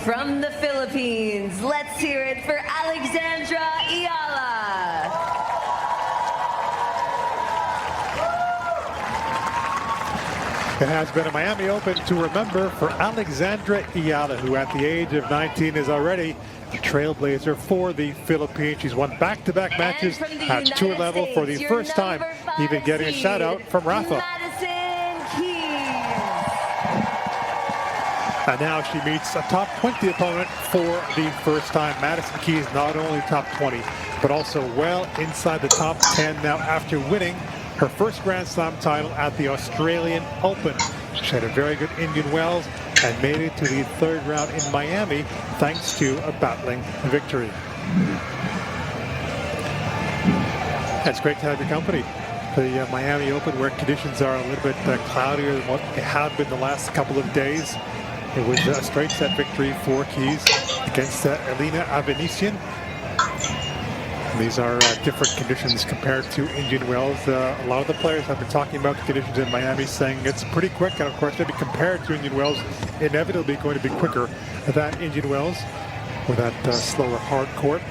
From the Philippines, let's hear it for Alexandra Eala. It has been a Miami Open to remember for Alexandra Eala, who at the age of 19 is already a trailblazer for the Philippines. She's won back-to-back matches at tour level for the first time, even getting a shout-out from Rafa. And now she meets a top 20 opponent for the first time. Madison Keys not only top 20, but also well inside the top 10 now after winning her first Grand Slam title at the Australian Open. She had a very good Indian Wells and made it to the third round in Miami thanks to a battling victory. It's great to have your company. The Miami Open, where conditions are a little bit cloudier than what they have been the last couple of days. It was a straight set victory for Keys against Eala Avenisian. These are different conditions compared to Indian Wells. A lot of the players have been talking about the conditions in Miami, saying it's pretty quick, and of course, maybe compared to Indian Wells, inevitably going to be quicker than Indian Wells with that slower hard court.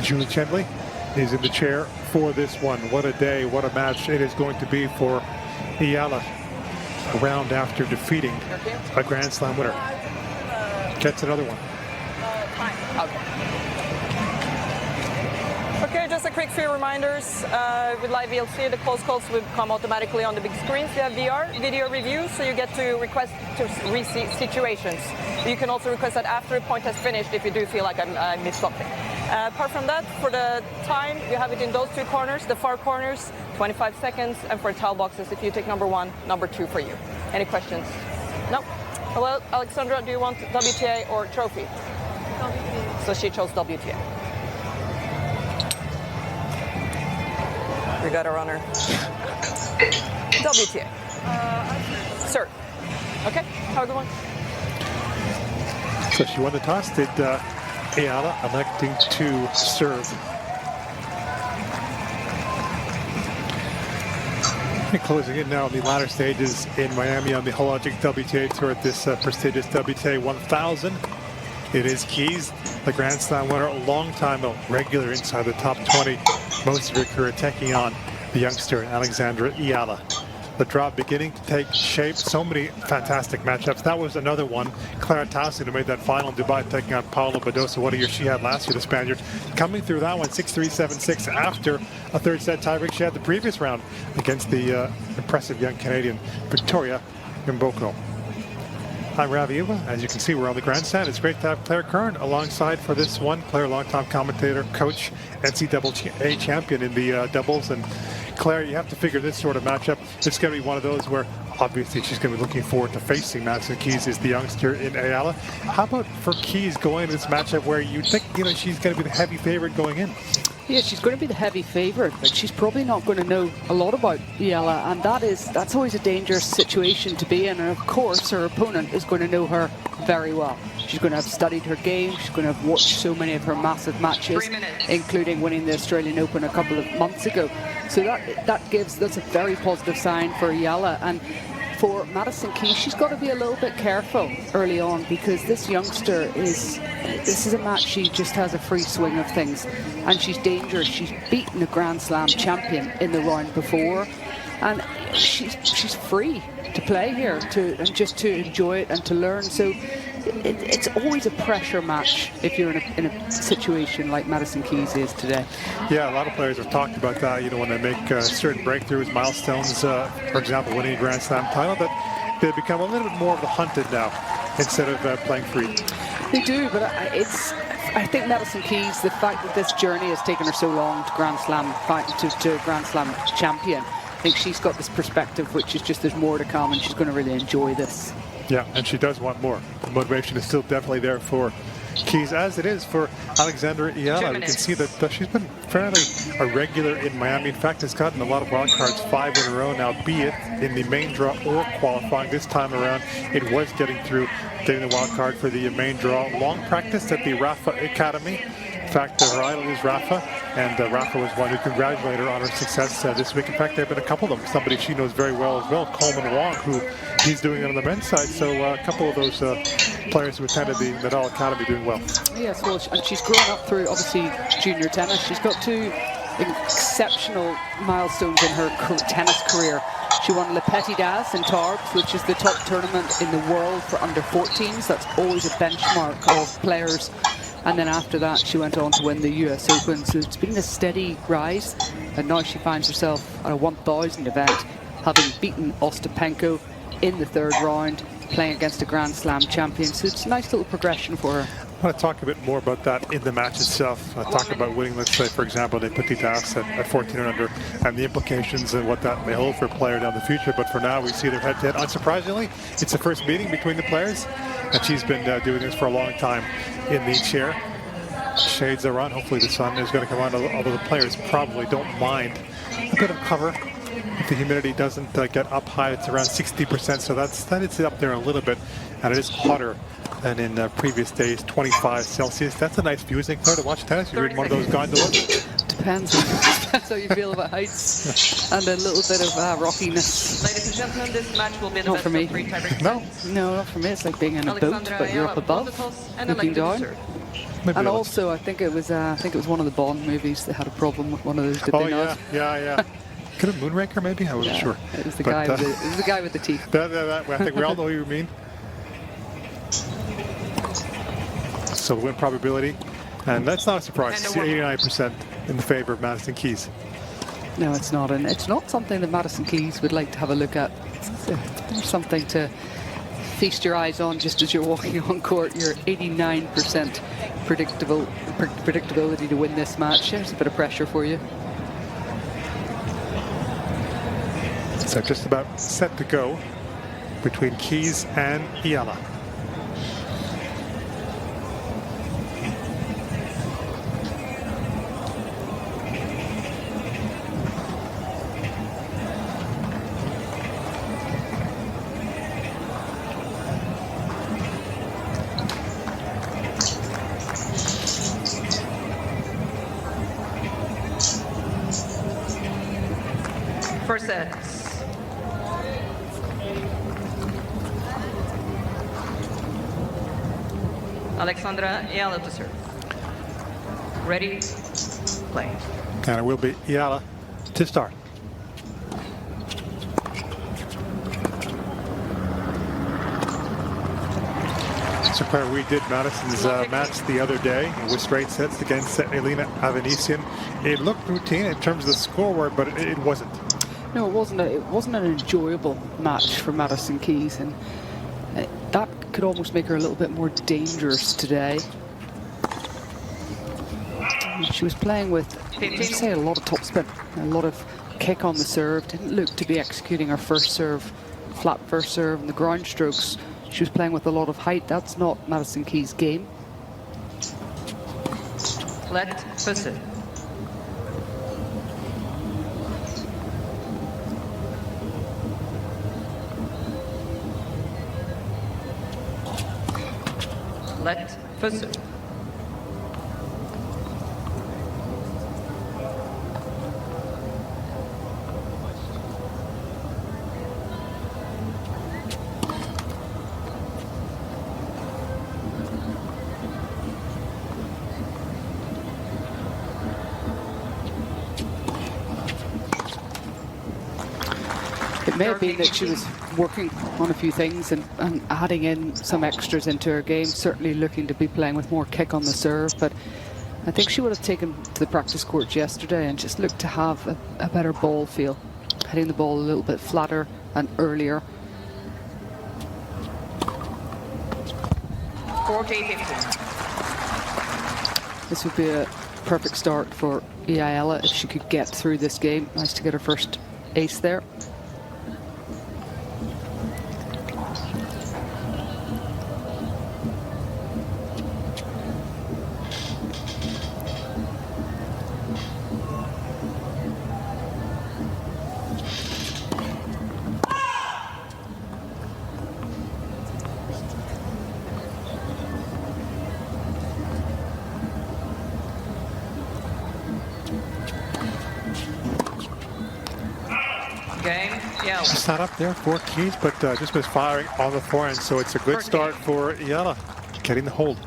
Julie Chendley is in the chair for this one. What a day, what a match it is going to be for Eala. A round after defeating a Grand Slam winner. Gets another one. Okay, just a quick few reminders. With live VLC, the close calls will come automatically on the big screens. We have VR, video review, so you get to request to re-see situations. You can also request that after a point has finished if you do feel like I missed something. Apart from that, for the time, you have it in those two corners, the far corners, 25 seconds, and for towel boxes, if you take number 1, number 2 for you. Any questions? No? Well, Alexandra, do you want WTA or trophy? WTA. So she chose WTA. We got a runner. WTA. Sir. Okay, have a good one. So she won the toss. Did Eala electing to serve. And closing in now on the latter stages in Miami on the Hologic WTA Tour at this prestigious WTA 1000. It is Keys, the Grand Slam winner, a long time regular inside the top 20, most of her career, taking on the youngster Alexandra Eala. The draw beginning to take shape. So many fantastic matchups. That was another one. Clara Taussig, who made that final in Dubai, taking on Paula Badosa. What a year she had last year, the Spaniard. Coming through that one, 6-3, 7-6 after a third set tiebreak she had the previous round against the impressive young Canadian Victoria Mboko. I'm Ravi Ewa. As you can see, we're on the grandstand. It's great to have Claire Kern alongside for this one. Claire, longtime commentator, coach, NCAA champion in the doubles. And Claire, you have to figure this sort of matchup. It's going to be one of those where obviously she's going to be looking forward to facing Madison Keys, is the youngster in Eala. How about for Keys going into this matchup where you think, she's going to be the heavy favorite going in? Yeah, she's going to be the heavy favourite, but she's probably not going to know a lot about Eala, and that's always a dangerous situation to be in. And of course, her opponent is going to know her very well. She's going to have studied her game. She's going to have watched so many of her massive matches, including winning the Australian Open a couple of months ago. So that's a very positive sign for Eala. And for Madison Keys, she's got to be a little bit careful early on, because this youngster this is a match she just has a free swing of things, and she's dangerous. She's beaten a Grand Slam champion in the round before, and she's free to play here and just to enjoy it and to learn. So it's always a pressure match if you're in a situation like Madison Keys is today. Yeah, a lot of players have talked about that, when they make certain breakthroughs, milestones, for example, winning a Grand Slam title, that they become a little bit more of the hunted now instead of playing free. They do, but I think Madison Keys, the fact that this journey has taken her so long to Grand Slam to Grand Slam champion, I think she's got this perspective, which is just there's more to come, and she's going to really enjoy this. Yeah, and she does want more. The motivation is still definitely there for Keys, as it is for Alexandra Eala. We can see that she's been fairly a regular in Miami. In fact, has gotten a lot of wild cards, 5 in a row now, be it in the main draw or qualifying. This time around, it was getting the wild card for the main draw. Long practice at the Rafa Academy In fact, her idol is Rafa, and Rafa was one who congratulated her on her success this week. In fact, there have been a couple of them. Somebody she knows very well as well, Coleman Wong, who he's doing it on the men's side. So a couple of those players who attended the Nadal Academy doing well. Yes, well, and she's grown up through, obviously, junior tennis. She's got 2 exceptional milestones in her tennis career. She won Le Petit d'As in Tarbes, which is the top tournament in the world for under 14s. That's always a benchmark of players. And then after that, she went on to win the US Open. So it's been a steady rise. And now she finds herself at a 1,000 event, having beaten Ostapenko in the 3rd round, playing against a Grand Slam champion. So it's a nice little progression for her. I want to talk a bit more about that in the match itself. Talk about winning, let's say, for example, the Petit d'As at 14 and under, and the implications and what that may hold for a player down the future. But for now, we see their head-to-head. Unsurprisingly, it's the first meeting between the players, and she's been doing this for a long time in the chair. Shades are on. Hopefully the sun is going to come on, although the players probably don't mind a bit of cover. If the humidity doesn't get up high, it's around 60%, so that is up there a little bit, and it is hotter than in previous days, 25 Celsius. That's a nice view, isn't it, Claire, to watch tennis? You're in one of those gondolas? Depends how you feel about heights and a little bit of rockiness. Ladies and gentlemen, this match will be the Not best for me. of 3 tiebreak No. sets. No, not for me. It's like being in a boat, Alexandra, but you're Eala up won above, the toss and looking elected to down. serve. Maybe And not. also, I think it was one of the Bond movies that had a problem with one of those. Did Oh, they not? yeah. Could have Moonraker, maybe? I wasn't sure. It was the But, guy. It was the guy with the teeth. I think we all know who you mean. So the win probability, and that's not a surprise. And a 89% in the favor of Madison Keys. No, it's not, and it's not something that Madison Keys would like to have a look at. There's something to feast your eyes on just as you're walking on court. Your 89% predictability to win this match. There's a bit of pressure for you. So just about set to go between Keys and Eala. First set. Alexandra, Eala to serve. Ready, play. And it will be Eala to start. So Claire, we did Madison's match the other day with straight sets against Elena Avanesian. It looked routine in terms of the scoreboard, but it wasn't. No, it wasn't an enjoyable match for Madison Keys, and that could almost make her a little bit more dangerous today. She was playing with, let's say, a lot of topspin, a lot of kick on the serve. Didn't look to be executing her first serve, flat first serve, and the ground strokes. She was playing with a lot of height. That's not Madison Keys' game. Let push. Let push. It may have been that she was working on a few things and adding in some extras into her game, certainly looking to be playing with more kick on the serve, but I think she would have taken to the practice courts yesterday and just looked to have a better ball feel, hitting the ball a little bit flatter and earlier. 40-15. This would be a perfect start for Eala if she could get through this game. Nice to get her first ace there. Game, yeah. She's not up there for Keys, but just was firing on the forehand. So it's a good start for Eala, getting the hold.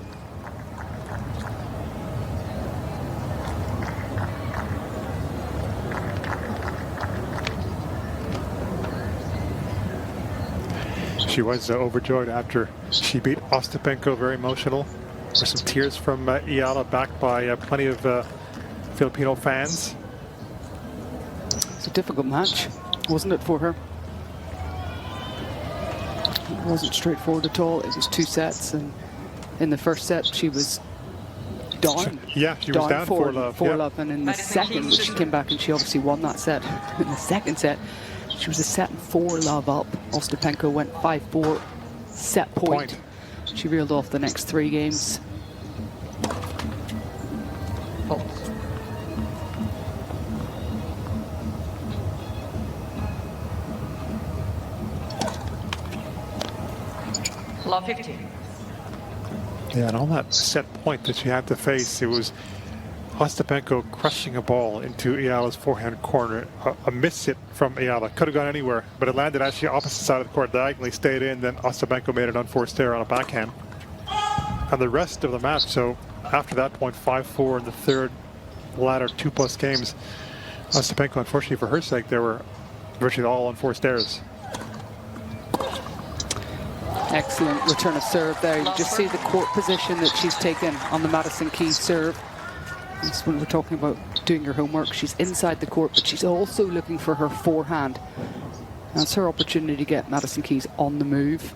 She was overjoyed after she beat Ostapenko, very emotional. There's some tears from Eala, backed by plenty of Filipino fans. It's a difficult match, wasn't it, for her? It wasn't straightforward at all. It was 2 sets, and in the first set she was down. Yeah, she was down 4-love. 4-love, and in the second, she came back and she obviously won that set. In the second set, she was a set and 4-love up. Ostapenko went 5-4, set point. She reeled off the next 3 games. Love 50. Yeah, and on that set point that she had to face, it was Ostapenko crushing a ball into Eala's forehand corner. A miss hit from Eala. Could have gone anywhere, but it landed actually opposite side of the court, diagonally stayed in. Then Ostapenko made an unforced error on a backhand. And the rest of the match, so after that point, 5-4 in the third, latter 2+ games, Ostapenko, unfortunately for her sake, they were virtually all unforced errors. Excellent return of serve there. You just see the court position that she's taken on the Madison Keys serve. That's when we're talking about doing your homework. She's inside the court, but she's also looking for her forehand. That's her opportunity to get Madison Keys on the move.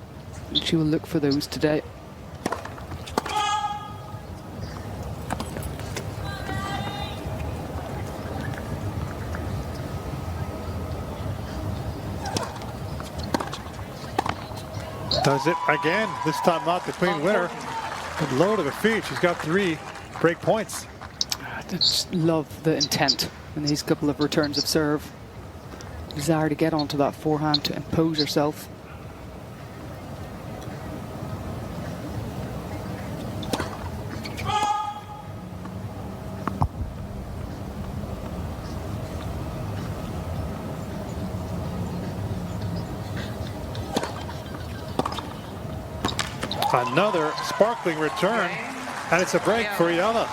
And she will look for those today. Does it again, this time not the clean winner. But low to the feet, she's got 3 break points. I just love the intent in these couple of returns of serve. Desire to get onto that forehand, to impose herself. Another sparkling return, and it's a break for Eala.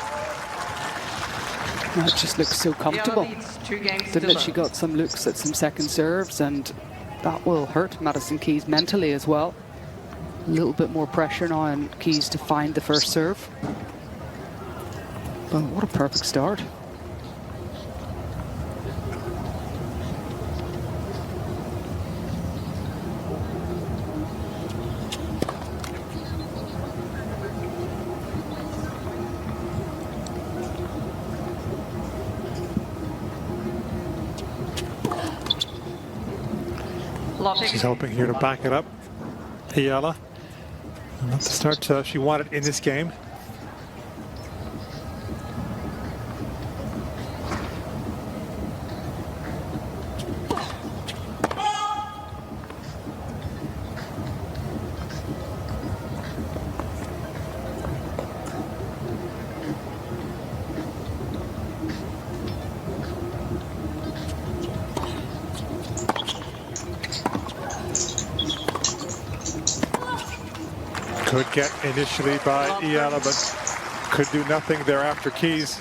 It just looks so comfortable. Didn't it? She got some looks at some second serves, and that will hurt Madison Keys mentally as well. A little bit more pressure now on Keys to find the first serve. But what a perfect start. She's hoping here to back it up. Eala, not the start she wanted in this game. Could get initially by Eala, but could do nothing thereafter. Keys.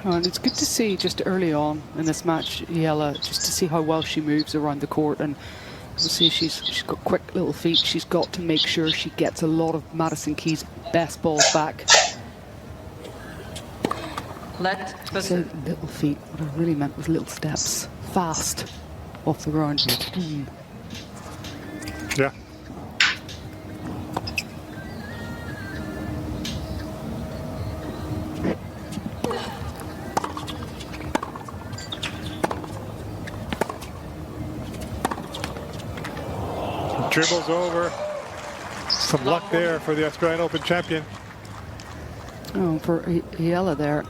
And it's good to see just early on in this match, Eala, just to see how well she moves around the court. And we'll see she's got quick little feet. She's got to make sure she gets a lot of Madison Keys' best balls back. I said little feet. What I really meant was little steps. Fast off the ground. Yeah. Dribbles over. Some luck there for the Australian Open champion. Oh, for Eala there,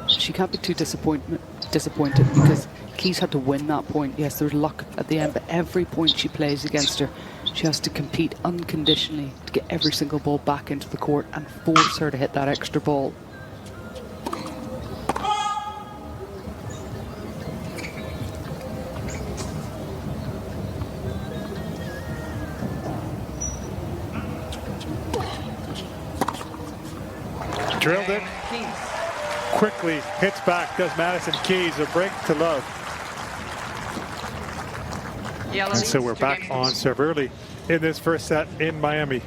she can't be too disappointed because Keys had to win that point. Yes, there's luck at the end, but every point she plays against her, she has to compete unconditionally to get every single ball back into the court and force her to hit that extra ball. Drilled it. Quickly hits back. Does Madison Keys a break to love. And so we're back on serve early in this first set in Miami.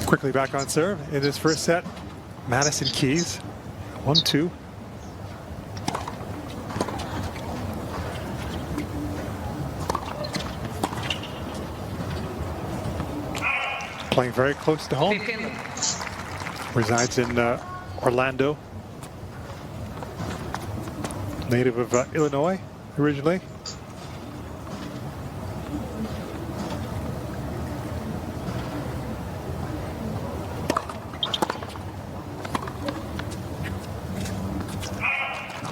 Quickly back on serve in this first set. Madison Keys, 1-2. Playing very close to home. Resides in Orlando. Native of Illinois originally.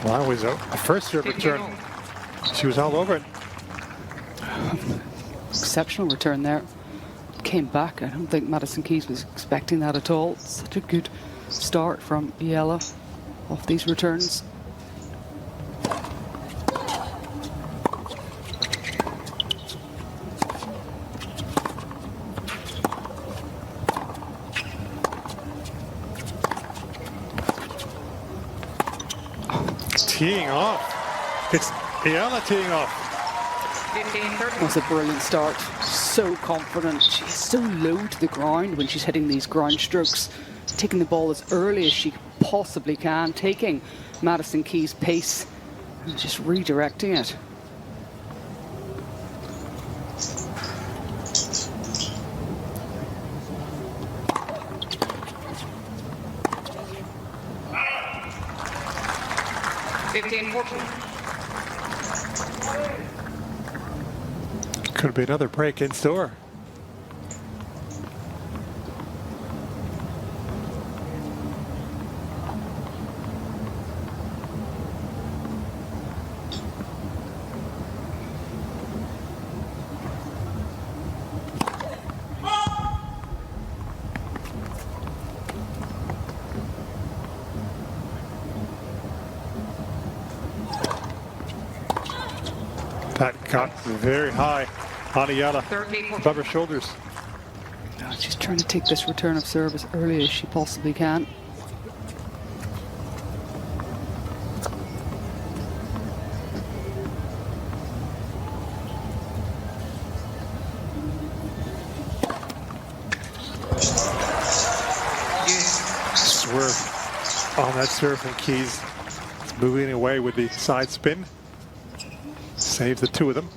Well, that was a first serve return. She was all over it. Exceptional return there. Came back. I don't think Madison Keys was expecting that at all. Such a good start from Eala off these returns. Teeing off. It's Eala teeing off. That was a brilliant start. So confident. She's so low to the ground when she's hitting these ground strokes. Taking the ball as early as she possibly can. Taking Madison Keys' pace and just redirecting it. Could be another break in store. That got very high on Eala, above her shoulders. She's trying to take this return of serve as early as she possibly can. Swerve on that serve from Keys. It's moving away with the side spin. Saves the two of them.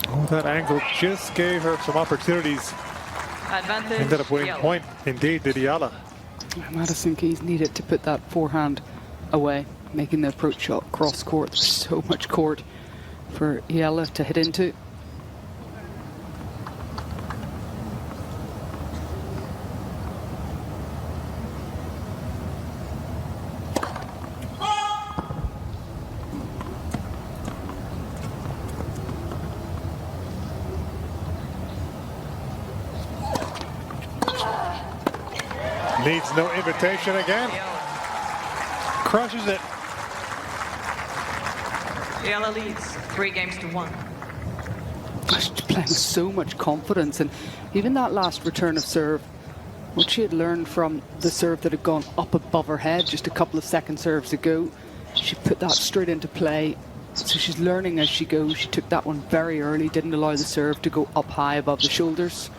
Oh, that angle just gave her some opportunities. Advantage. Ended up winning Eala. point, indeed, did Eala. Madison Keys needed to put that forehand away, making the approach shot cross court. There's so much court for Eala to hit into. Needs no invitation again. Crushes it. Eala leads 3-1. She's playing with so much confidence, and even that last return of serve, what she had learned from the serve that had gone up above her head just a couple of second serves ago, she put that straight into play. So she's learning as she goes. She took that one very early, didn't allow the serve to go up high above the shoulders.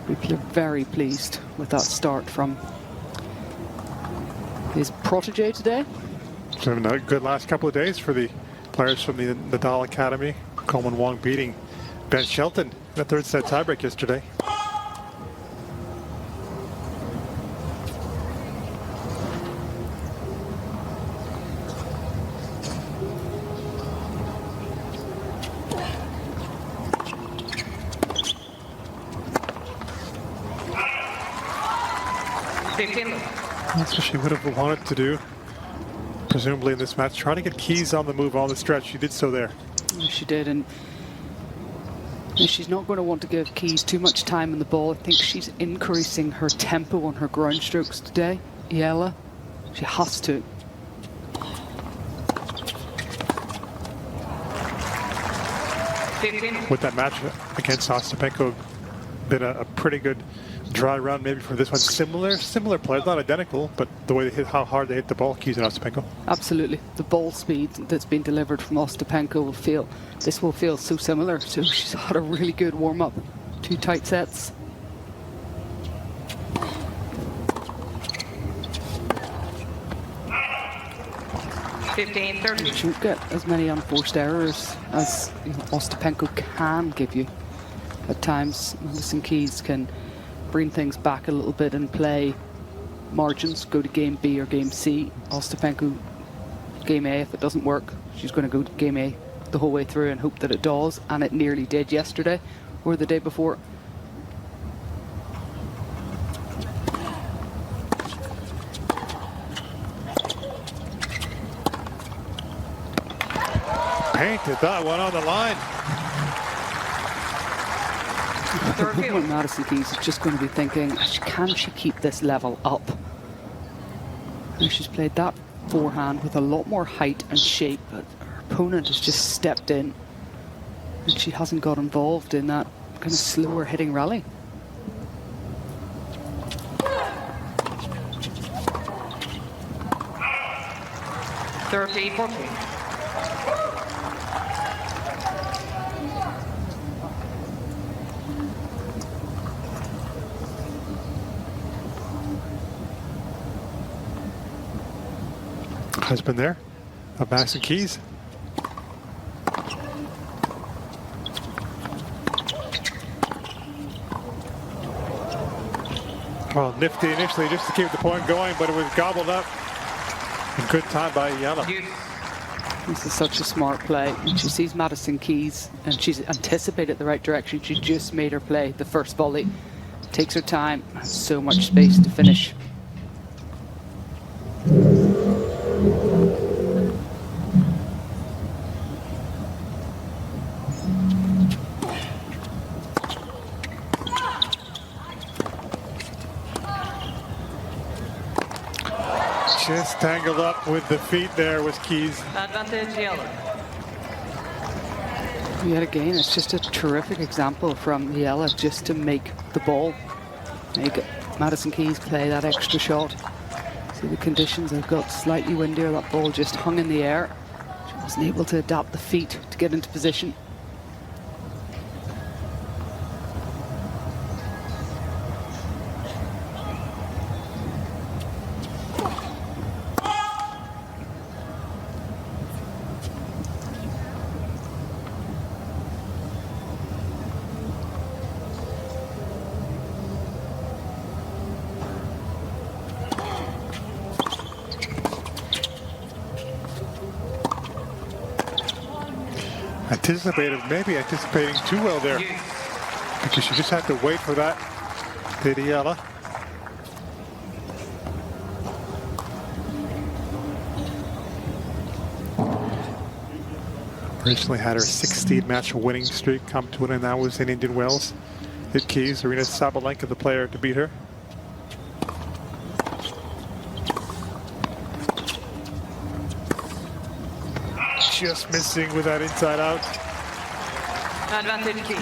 People are very pleased with that start from his protege today. It's been a good last couple of days for the players from the Nadal Academy. Coleman Wong beating Ben Shelton in the third set tiebreak yesterday. That's what she would have wanted to do, presumably in this match. Trying to get Keys on the move on the stretch. She did so there. She did, and she's not going to want to give Keys too much time on the ball. I think she's increasing her tempo on her ground strokes today, Eala. She has to. With that match against Ostapenko, been a pretty good dry run maybe for this one. Similar players, not identical, but the way they hit, how hard they hit the ball, Keys and Ostapenko. Absolutely. The ball speed that's been delivered from Ostapenko will feel so similar. So she's had a really good warm-up. 2 tight sets. She won't get as many unforced errors as Ostapenko can give you. At times, Madison Keys can bring things back a little bit and play margins, go to game B or game C. Ostapenko, game A, if it doesn't work, she's going to go to game A the whole way through and hope that it does, and it nearly did yesterday or the day before. Painted that one on the line. Madison Keys is just going to be thinking, can she keep this level up? And she's played that forehand with a lot more height and shape, but her opponent has just stepped in and she hasn't got involved in that kind of slower hitting rally. Husband there of Madison Keys. Well, nifty initially just to keep the point going, but it was gobbled up. A good time by Eala. This is such a smart play. She sees Madison Keys and she's anticipated the right direction. She just made her play the first volley. Takes her time, has so much space to finish. Just tangled up with the feet there was Keys. Advantage Eala. Yet again, it's just a terrific example from Eala just to make the ball. Make Madison Keys play that extra shot. See the conditions have got slightly windier. That ball just hung in the air. She wasn't able to adapt the feet to get into position. Maybe anticipating too well there, because she just had to wait for that. Did Eala? Originally had her 16-match winning streak come to an end. That was in Indian Wells. Hit Keys, Arina Sabalenka, the player to beat her. Just missing with that inside out. Advantage Keys.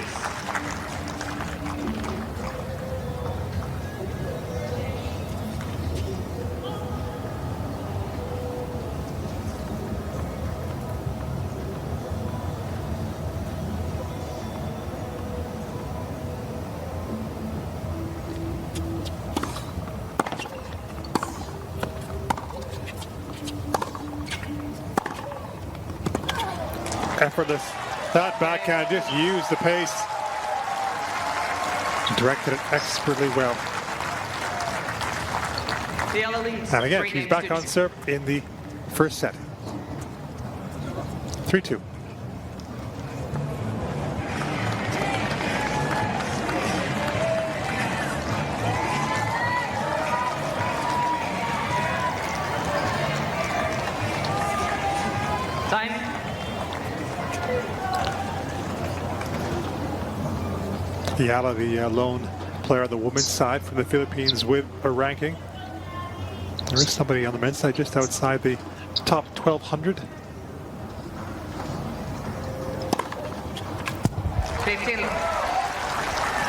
Effortless. That backhand just used the pace. Directed it expertly well. And again, she's back on serve in the first set. 3-2. Eala, the lone player on the women's side for the Philippines with a ranking. There is somebody on the men's side just outside the top 1,200. 15.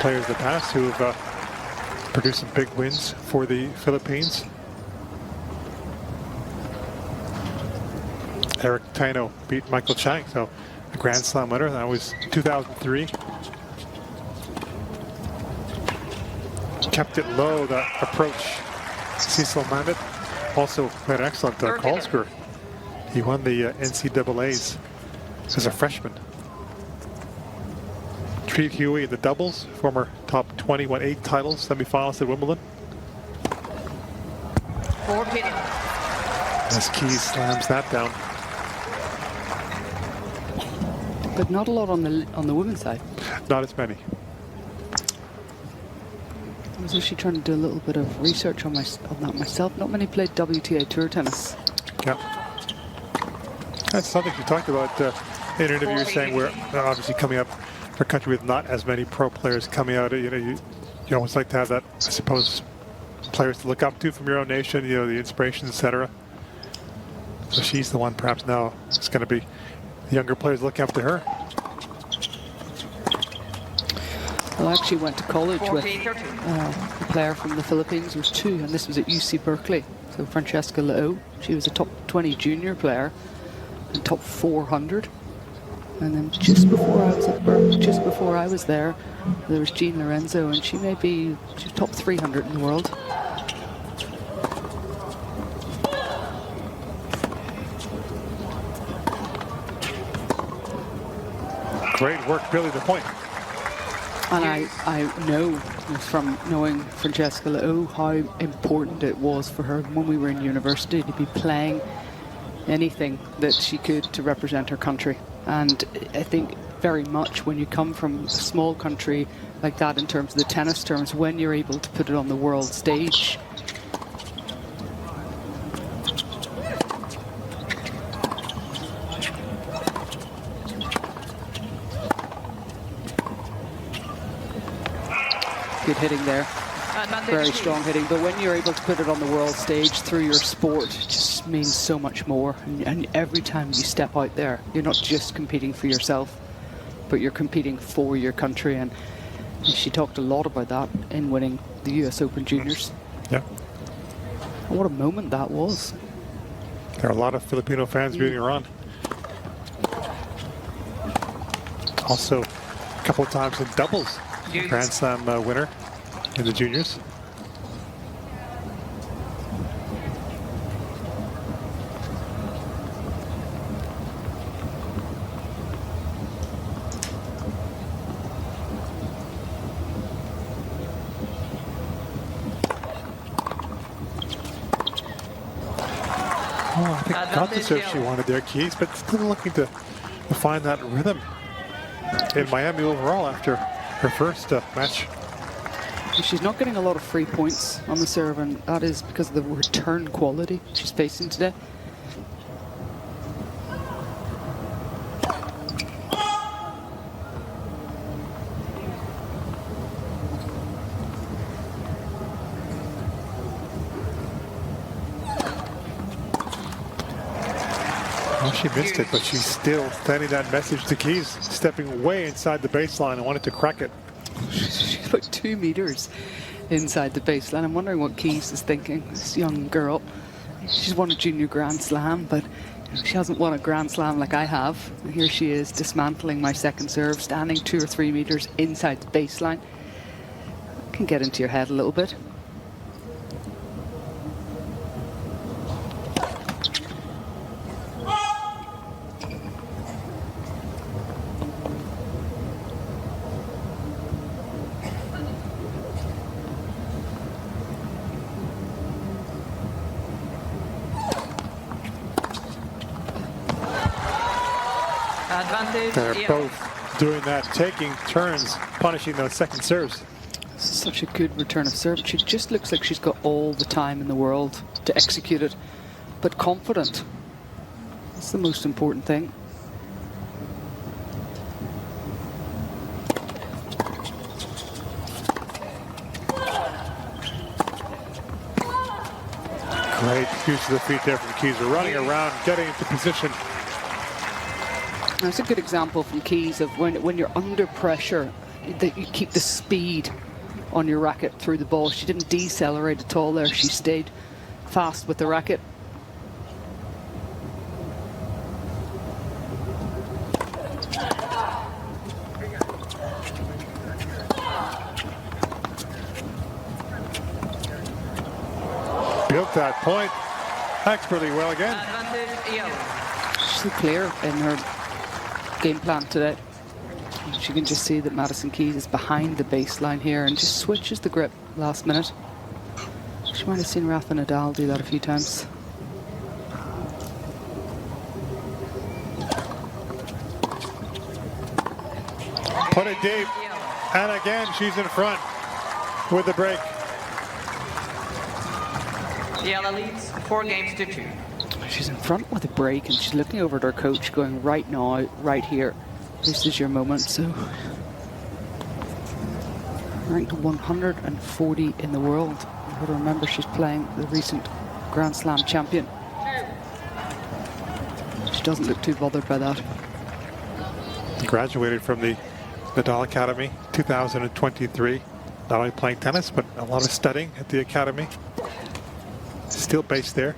Players in the past who have produced some big wins for the Philippines. Eric Taino beat Michael Chang, so a Grand Slam winner. That was 2003. Kept it low, that approach. Cecil Mandit also had an excellent call score. He won the NCAAs as a freshman. Treat Huey in the doubles, former top 20, won 8 titles, semifinals at Wimbledon. 14. As Keys slams that down. But not a lot on the women's side. Not as many. I was actually trying to do a little bit of research on that myself. Not many played WTA tour tennis. Yeah. That's something you talked about in an interview, saying we're obviously coming up for a country with not as many pro players coming out. You know, you always like to have that, I suppose, players to look up to from your own nation, you know, the inspiration, etc. So she's the one perhaps now it's going to be the younger players looking up to her. Well, I actually went to college with a player from the Philippines. There was 2, and this was at UC Berkeley. So Francesca Leao, she was a top 20 junior player and top 400. And then just before I was at Berkeley, just before I was there was Jean Lorenzo, and she's top 300 in the world. Great work building the point. And I know from knowing Francesca Leao how important it was for her when we were in university to be playing anything that she could to represent her country. And I think very much when you come from a small country like that in terms of the tennis terms, when you're able to put it on the world stage, good hitting there, very strong hitting, but when you're able to put it on the world stage through your sport, it just means so much more. And every time you step out there, you're not just competing for yourself, but you're competing for your country. And she talked a lot about that in winning the US Open Juniors. Yeah. And what a moment that was. There are a lot of Filipino fans rooting her on. Also, a couple of times in doubles, Grand Slam winner in the juniors. Oh, I think got the serve she wanted there, Keys, but still looking to find that rhythm in Miami overall after her first match. She's not getting a lot of free points on the serve, and that is because of the return quality she's facing today. Well, she missed it, but she's still sending that message to Keys, stepping way inside the baseline and wanted to crack it. She's about 2 meters inside the baseline. I'm wondering what Keys is thinking, this young girl. She's won a junior Grand Slam, but she hasn't won a Grand Slam like I have. And here she is dismantling my second serve, standing 2 or 3 meters inside the baseline. Can get into your head a little bit. They're both doing that, taking turns, punishing those second serves. Such a good return of serve. She just looks like she's got all the time in the world to execute it, but confident. That's the most important thing. use of the feet there from Keys. We're running around, getting into position. That's a good example from Keys of when you're under pressure, that you keep the speed on your racket through the ball. She didn't decelerate at all there. She stayed fast with the racket. Built that point expertly well again. She's clear in her game plan today. You can just see that Madison Keys is behind the baseline here and just switches the grip last minute. She might have seen Rafa Nadal do that a few times. Put it deep, and again she's in front with the break. Eala leads 4-2. She's in front with a break and she's looking over at her coach going, right now, right here, this is your moment. So ranked 140 in the world. You've got to remember she's playing the recent Grand Slam champion. She doesn't look too bothered by that. Graduated from the Nadal Academy 2023. Not only playing tennis, but a lot of studying at the academy. Still based there.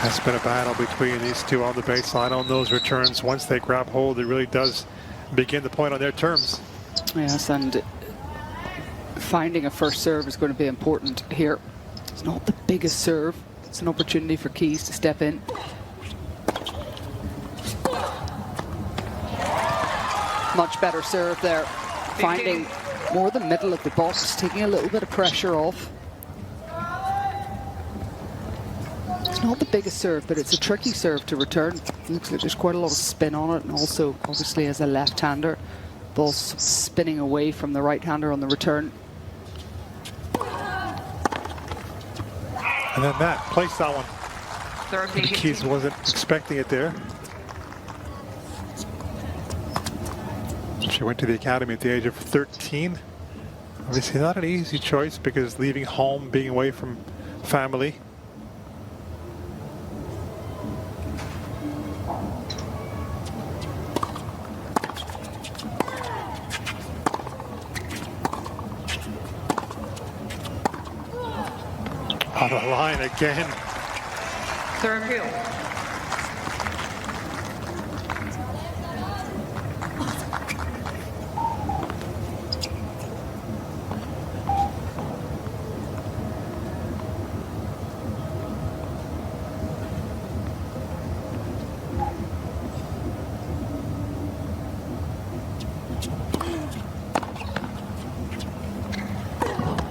That's been a battle between these two on the baseline on those returns. Once they grab hold, it really does begin the point on their terms. Yes, and finding a first serve is going to be important here. It's not the biggest serve. It's an opportunity for Keys to step in. Much better serve there. Finding more the middle of the box, taking a little bit of pressure off. It's not the biggest serve, but it's a tricky serve to return. It looks like there's quite a lot of spin on it, and also, obviously, as a left-hander, ball's spinning away from the right-hander on the return. And then that, placed that one. Keys wasn't expecting it there. She went to the academy at the age of 13. Obviously not an easy choice because leaving home, being away from family. On the line again. Third field.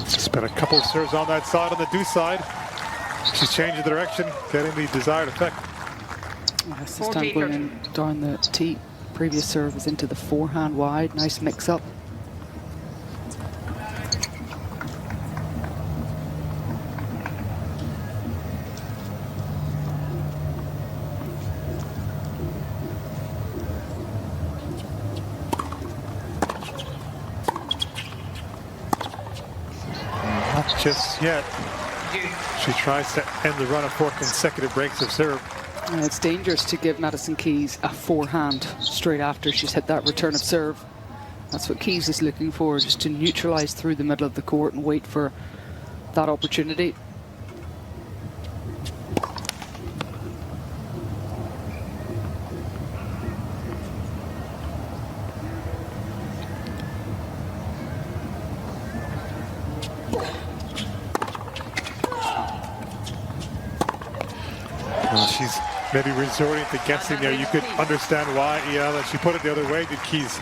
Spent a couple of serves on that side, on the deuce side. She's changing the direction, getting the desired effect. Yes, this time going in down the tee. Previous serve was into the forehand wide. Nice mix-up. Not just yet. She tries to end the run of 4 consecutive breaks of serve. And it's dangerous to give Madison Keys a forehand straight after she's hit that return of serve. That's what Keys is looking for, just to neutralize through the middle of the court and wait for that opportunity. Well, she's maybe resorting to guessing there. You could understand why, Eala. She put it the other way, did Keys.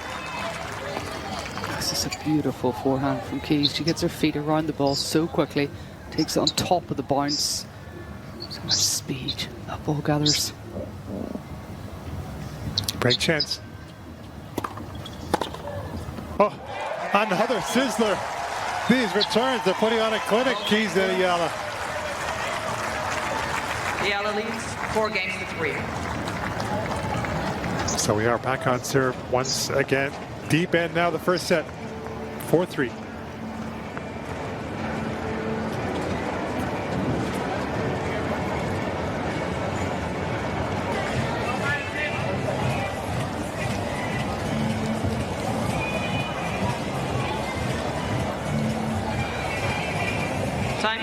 This is a beautiful forehand from Keys. She gets her feet around the ball so quickly, takes it on top of the bounce. So much speed that ball gathers. Break chance. Oh, another sizzler. These returns, they're putting on a clinic, Keys and Eala. Eala leads 4-3. So we are back on serve once again. Deep end now, the first set. 4-3. Time.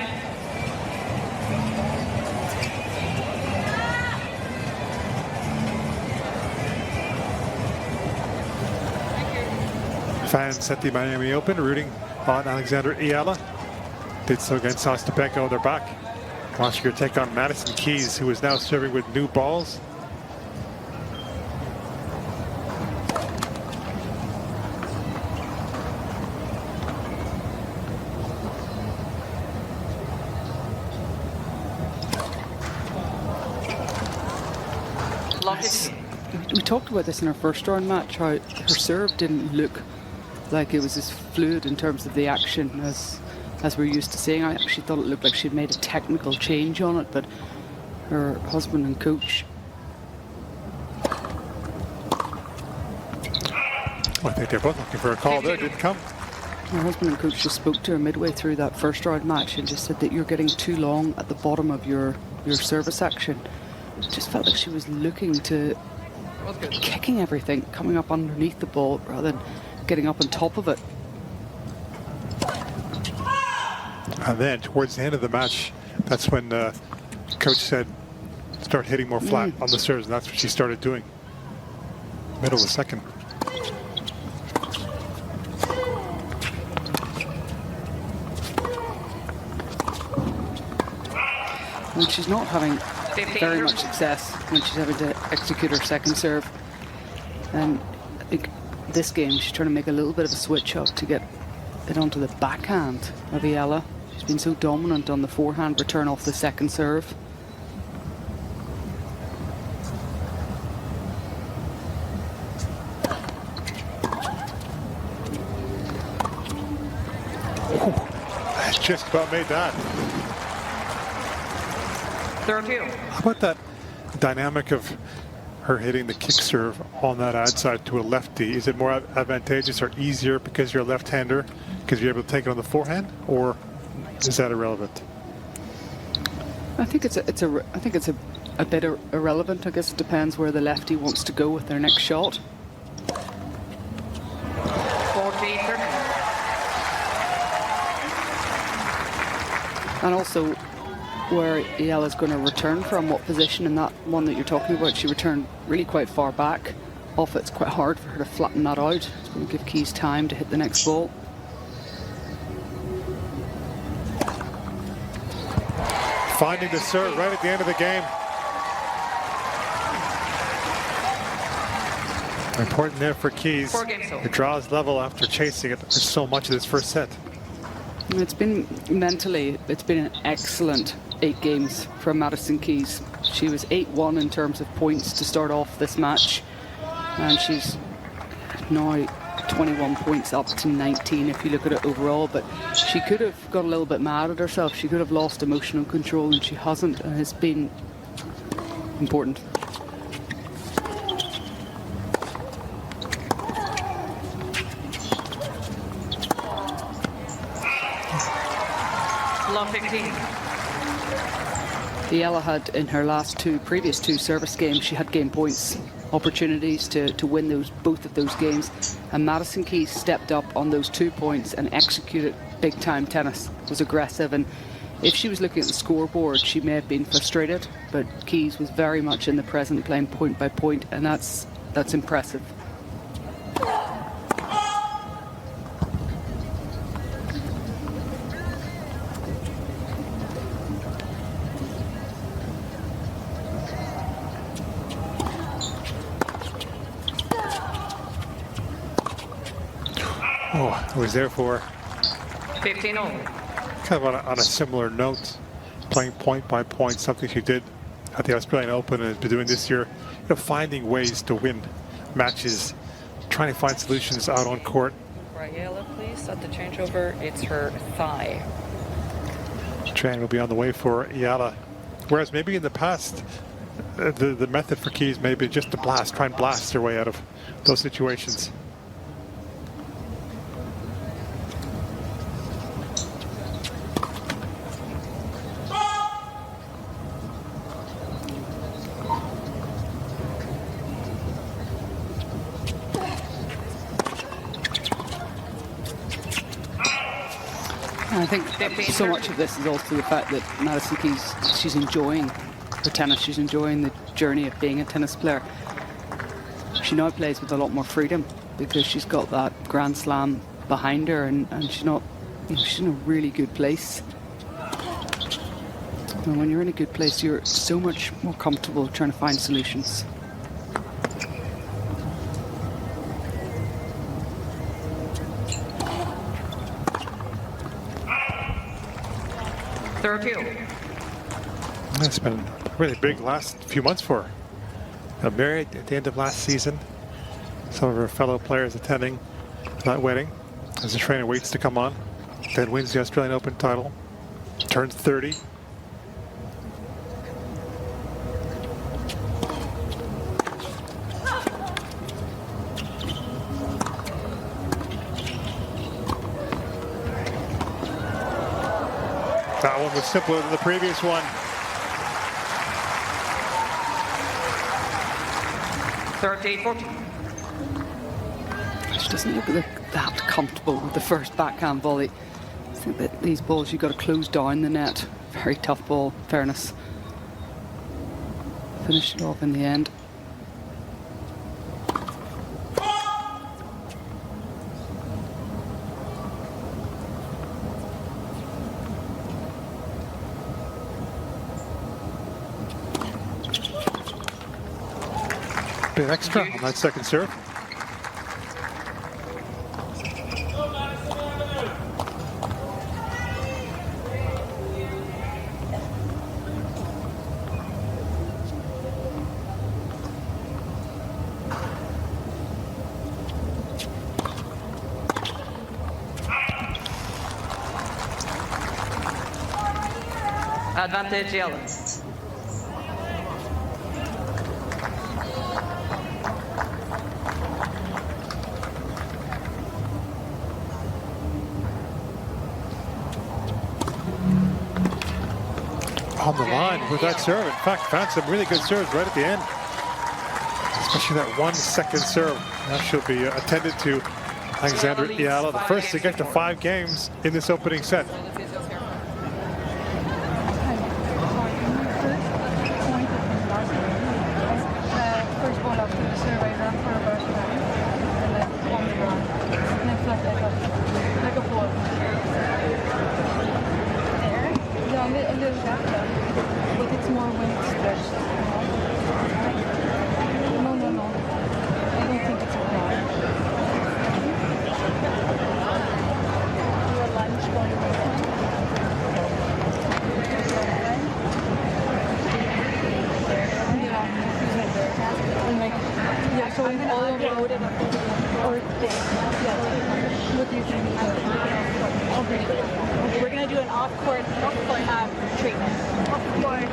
Fans at the Miami Open rooting on Alexandra Eala. Did so against Ostapenko. They're back. Watching her take on Madison Keys, who is now serving with new balls. We talked about this in our first round match, how her serve didn't look like it was as fluid in terms of the action as we're used to seeing. I actually thought it looked like she'd made a technical change on it, but her husband and coach... Well, I think they're both looking for a call there, didn't come. Her husband and coach just spoke to her midway through that first round match and just said that you're getting too long at the bottom of your service action. It just felt like she was looking to kicking everything, coming up underneath the ball rather than getting up on top of it. And then towards the end of the match, that's when coach said start hitting more flat on the serves, and that's what she started doing. Middle of the second. And she's not having very much success when she's having to execute her second serve. And I think this game she's trying to make a little bit of a switch up to get it onto the backhand of Eala. She's been so dominant on the forehand return off the second serve. I just about made that. 32. How about that dynamic of her hitting the kick serve on that outside to a lefty? Is it more advantageous or easier because you're a left-hander because you're able to take it on the forehand, or is that irrelevant? I think it's a bit irrelevant. I guess it depends where the lefty wants to go with their next shot. 40. And also where Eala's going to return from, what position in that one that you're talking about. She returned really quite far back off it. It's quite hard for her to flatten that out. It's going to give Keys time to hit the next ball. Finding the serve right at the end of the game. Important there for Keys. It draws level after chasing it for so much of this first set. It's been mentally, it's been an excellent 8 games from Madison Keys. She was 8-1 in terms of points to start off this match, and she's now 21 points up to 19 if you look at it overall. But she could have got a little bit mad at herself. She could have lost emotional control, and she hasn't, and it's been important. Love 15. Eala had in her previous two service games, she had game points opportunities to win both of those games, and Madison Keys stepped up on those 2 points and executed big time tennis, was aggressive, and if she was looking at the scoreboard she may have been frustrated, but Keys was very much in the present, playing point by point, and that's impressive. Oh, I was there for 15 all. kind of on a similar note, playing point by point, something she did at the Australian Open and has been doing this year. You know, finding ways to win matches, trying to find solutions out on court. Eala, please. At the changeover, it's her thigh. Tran will be on the way for Eala. Whereas maybe in the past, the method for Keys may be just to blast, try and blast their way out of those situations. I think so much of this is also the fact that Madison Keys, she's enjoying her tennis, she's enjoying the journey of being a tennis player. She now plays with a lot more freedom because she's got that Grand Slam behind her, and she's not, she's in a really good place. And when you're in a good place, you're so much more comfortable trying to find solutions. It's been a really big last few months for her. Got married at the end of last season. Some of her fellow players attending that wedding as the trainer waits to come on. Then wins the Australian Open title. Turns 30. That one was simpler than the previous one. 13-14. She doesn't look that comfortable with the first backhand volley. I think that these balls, you've got to close down the net. Very tough ball, fairness. Finish it off in the end. Bit extra on that second serve. Advantage Eala. On the line with that serve. In fact, found some really good serves right at the end. Especially that 1 second serve. Now she'll be attended to Alexandra Eala, the first to get to 5 games in this opening set. But it's more when it's stretched. No. I don't think it's okay. Your lunch yeah, so in all of or what do you think? We're going to do an off-court treatment. Off-court,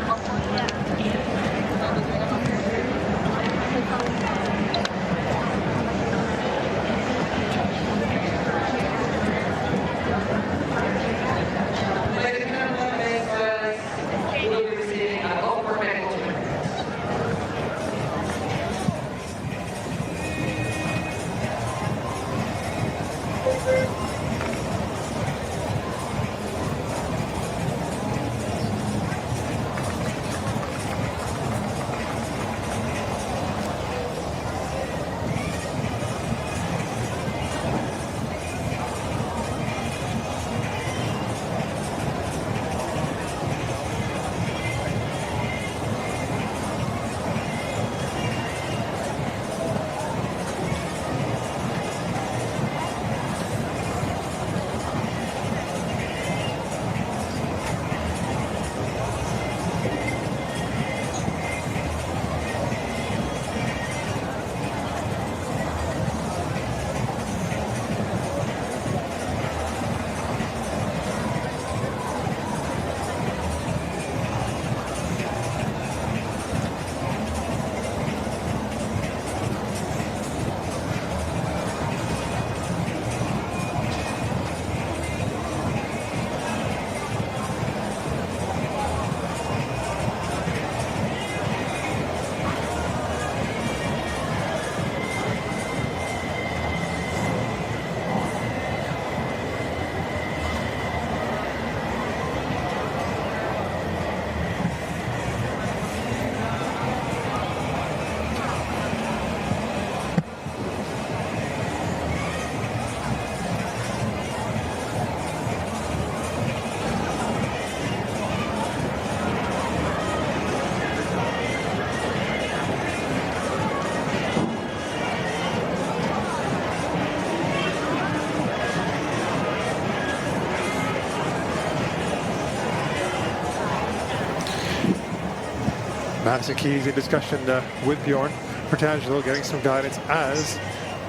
Madison Keys in discussion with Bjorn Portangelo, getting some guidance as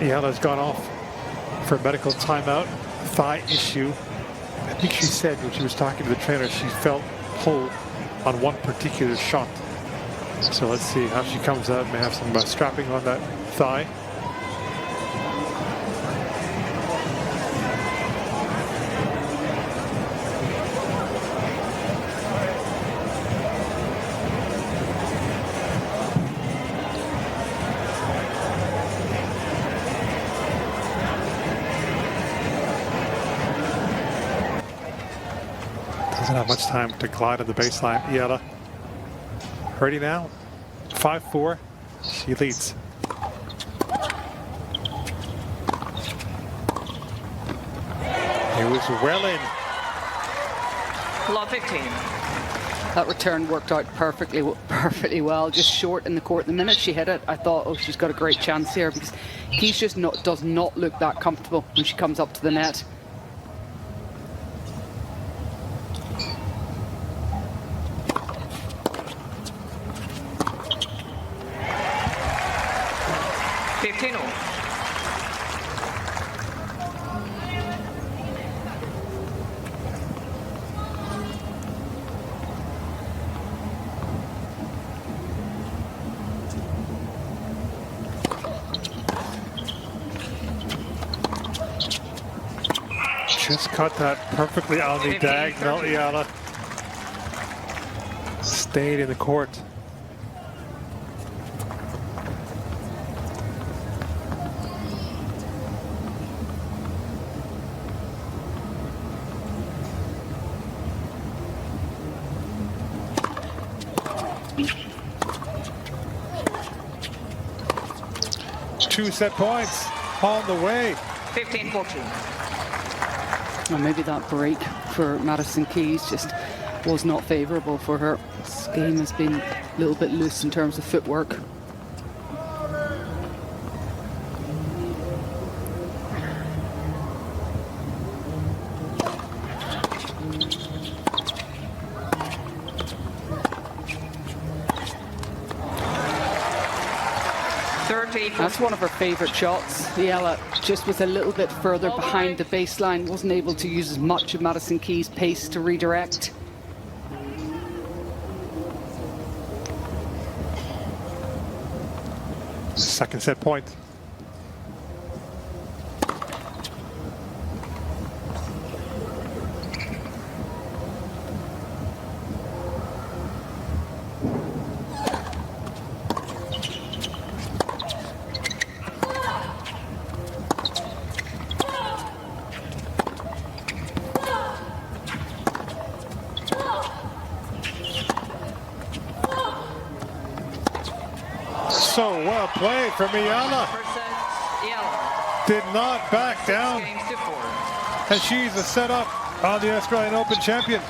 Eala's gone off for a medical timeout. Thigh issue. I think she said when she was talking to the trainer, she felt pull on one particular shot. So let's see how she comes out. May have some strapping on that thigh. Doesn't have much time to glide on the baseline. Eala. Ready now? 5-4. She leads. It was well in. Love 15. That return worked out perfectly well, just short in the court. The minute she hit it, I thought, oh, she's got a great chance here, because Keys just does not look that comfortable when she comes up to the net. Just cut that perfectly on the diagonal. Eala stayed in the court. Two set points on the way. 15-14. Well, maybe that break for Madison Keys just was not favourable for her. This game has been a little bit loose in terms of footwork. That's one of her favourite shots. Eala just was a little bit further behind the baseline, wasn't able to use as much of Madison Keys' pace to redirect. Second set point. So well played from Eala. Did not back down. And she's a set up on the Australian Open champion.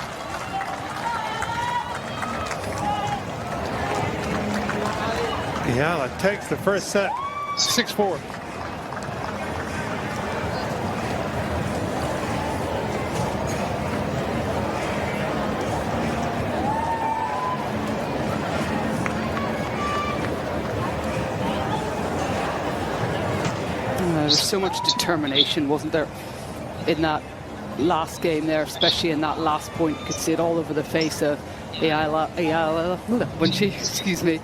Eala takes the first set, 6-4. There's so much determination, wasn't there, in that last game there, especially in that last point. You could see it all over the face of Eala when she, excuse me.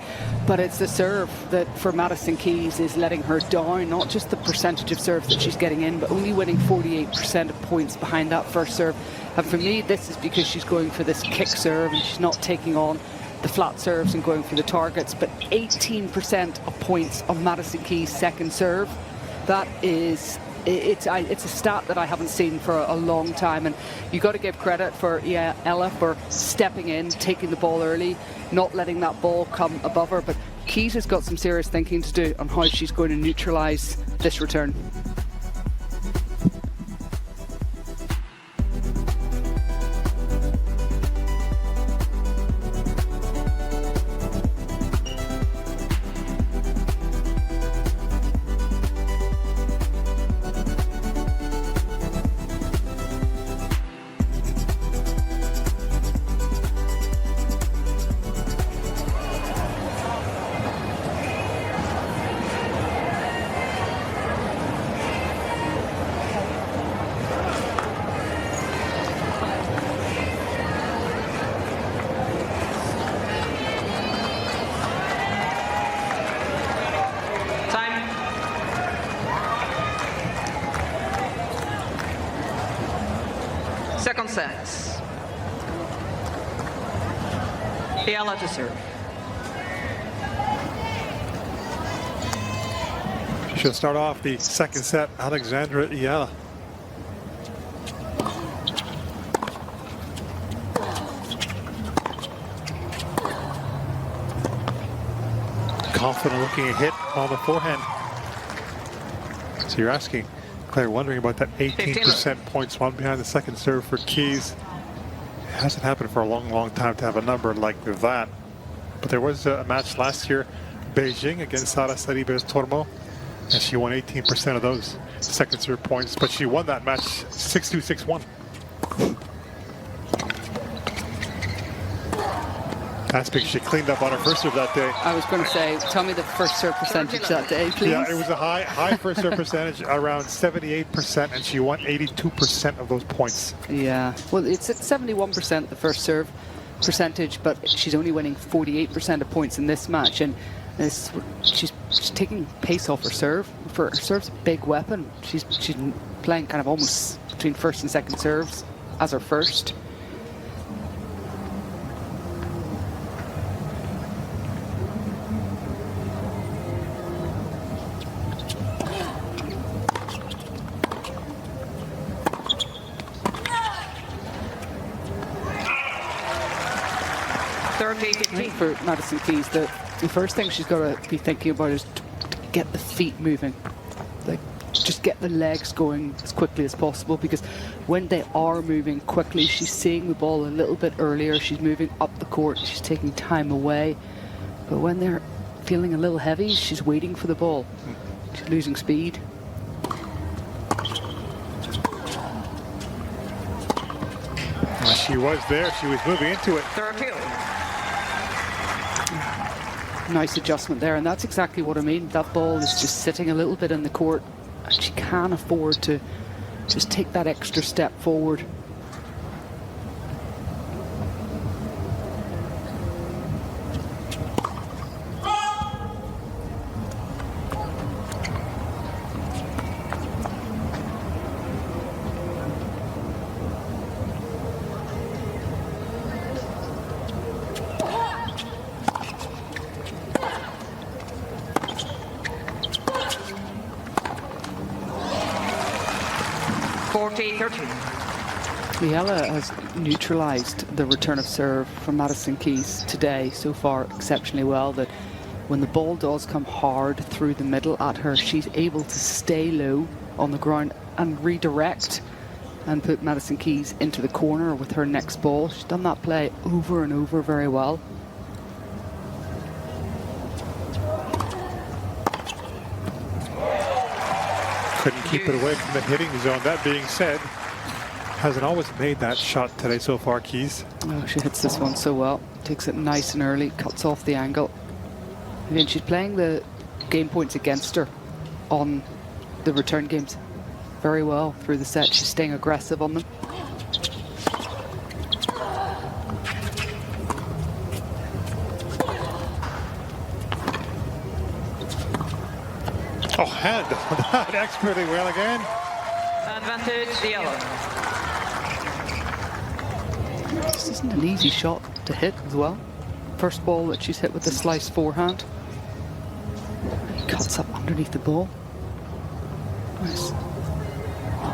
But it's the serve that for Madison Keys is letting her down, not just the percentage of serves that she's getting in, but only winning 48% of points behind that first serve. And for me, this is because she's going for this kick serve and she's not taking on the flat serves and going for the targets. But 18% of points on Madison Keys' second serve. That is, it's a stat that I haven't seen for a long time, and you got to give credit for Eala for stepping in, taking the ball early, not letting that ball come above her. But Keys has got some serious thinking to do on how she's going to neutralise this return. Second set. Eala to serve. She'll start off the second set, Alexandra Eala. Confident looking a hit on the forehand. So you're asking, Claire, wondering about that 18% points one behind the second serve for Keys. It hasn't happened for a long, long time to have a number like that. But there was a match last year, Beijing against Sara Saribes Tormo, and she won 18% of those second serve points. But she won that match 6-2, 6-1. That's because she cleaned up on her first serve that day. I was going to say, tell me the first serve percentage that day, please. Yeah, it was a high first serve percentage, around 78%, and she won 82% of those points. Yeah, well, it's at 71% the first serve percentage, but she's only winning 48% of points in this match, and she's taking pace off her serve. Her serve's a big weapon. She's playing kind of almost between first and second serves as her first. For Madison Keys, the first thing she's got to be thinking about is to get the feet moving, like just get the legs going as quickly as possible, because when they are moving quickly, she's seeing the ball a little bit earlier, she's moving up the court, she's taking time away. But when they're feeling a little heavy, she's waiting for the ball, she's losing speed. She was there, she was moving into it. Nice adjustment there, and that's exactly what I mean. That ball is just sitting a little bit in the court, and she can afford to just take that extra step forward. Eala has neutralised the return of serve from Madison Keys today so far exceptionally well, that when the ball does come hard through the middle at her, she's able to stay low on the ground and redirect and put Madison Keys into the corner with her next ball. She's done that play over and over very well. Couldn't keep it away from the hitting zone. That being said, hasn't always made that shot today so far, Keys. Oh, she hits this one so well. Takes it nice and early, cuts off the angle. Again, she's playing the game points against her on the return games very well through the set. She's staying aggressive on them. Oh, hand that expertly well again. Advantage, Eala. This isn't an easy shot to hit as well. First ball that she's hit with the slice forehand. He cuts up underneath the ball. Nice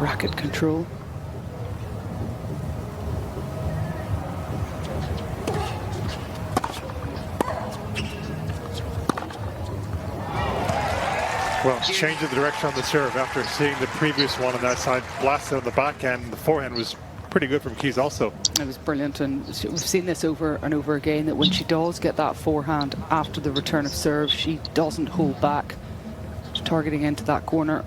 racket control. Well, change of the direction on the serve after seeing the previous one on that side. Blasted on the backhand. The forehand was pretty good from Keys also. It was brilliant, and we've seen this over and over again, that when she does get that forehand after the return of serve, she doesn't hold back. She's targeting into that corner.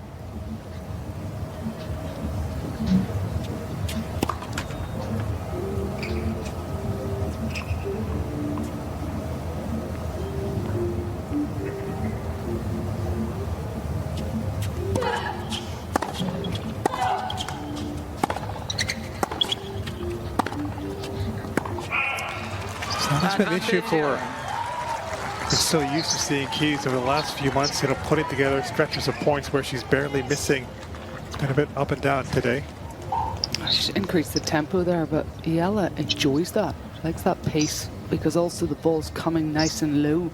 That's been an issue for her. We're so used to seeing Keys over the last few months, putting together stretches of points where she's barely missing. It's been a bit up and down today. She's increased the tempo there, but Eala enjoys that. She likes that pace because also the ball's coming nice and low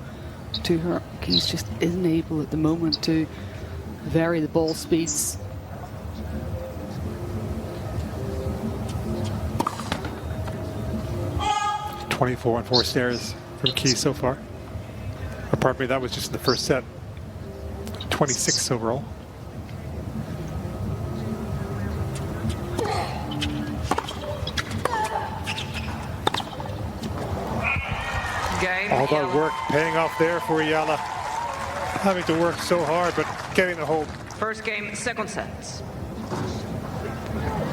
to her. Keys just isn't able at the moment to vary the ball speeds. .24 on 4 stairs from Keys so far. Or pardon me, that was just in the first set. 26 overall. Game. All that Eala. work paying off there for Eala. Having to work so hard, but getting the hold. First game, second set.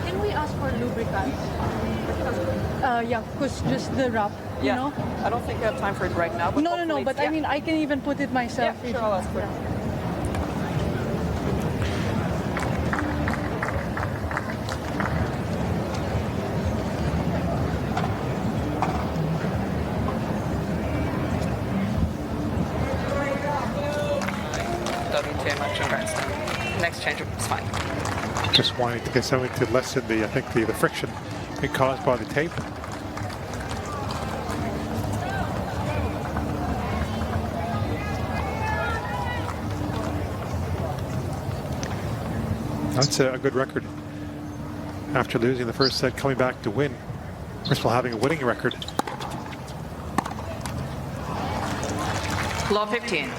Can we ask for lubricant? Yeah, because just the wrap, you Yeah. know? I don't think I have time for it right now. But No, hopefully but it's- I mean, I can even put it myself. Yeah, sure, I'll ask for it. WTA match and grandstand. Next change is fine. Just wanting to get something to lessen the, I think, the friction being caused by the tape. That's a good record. After losing the first set, coming back to win. First of all, having a winning record. Law 15.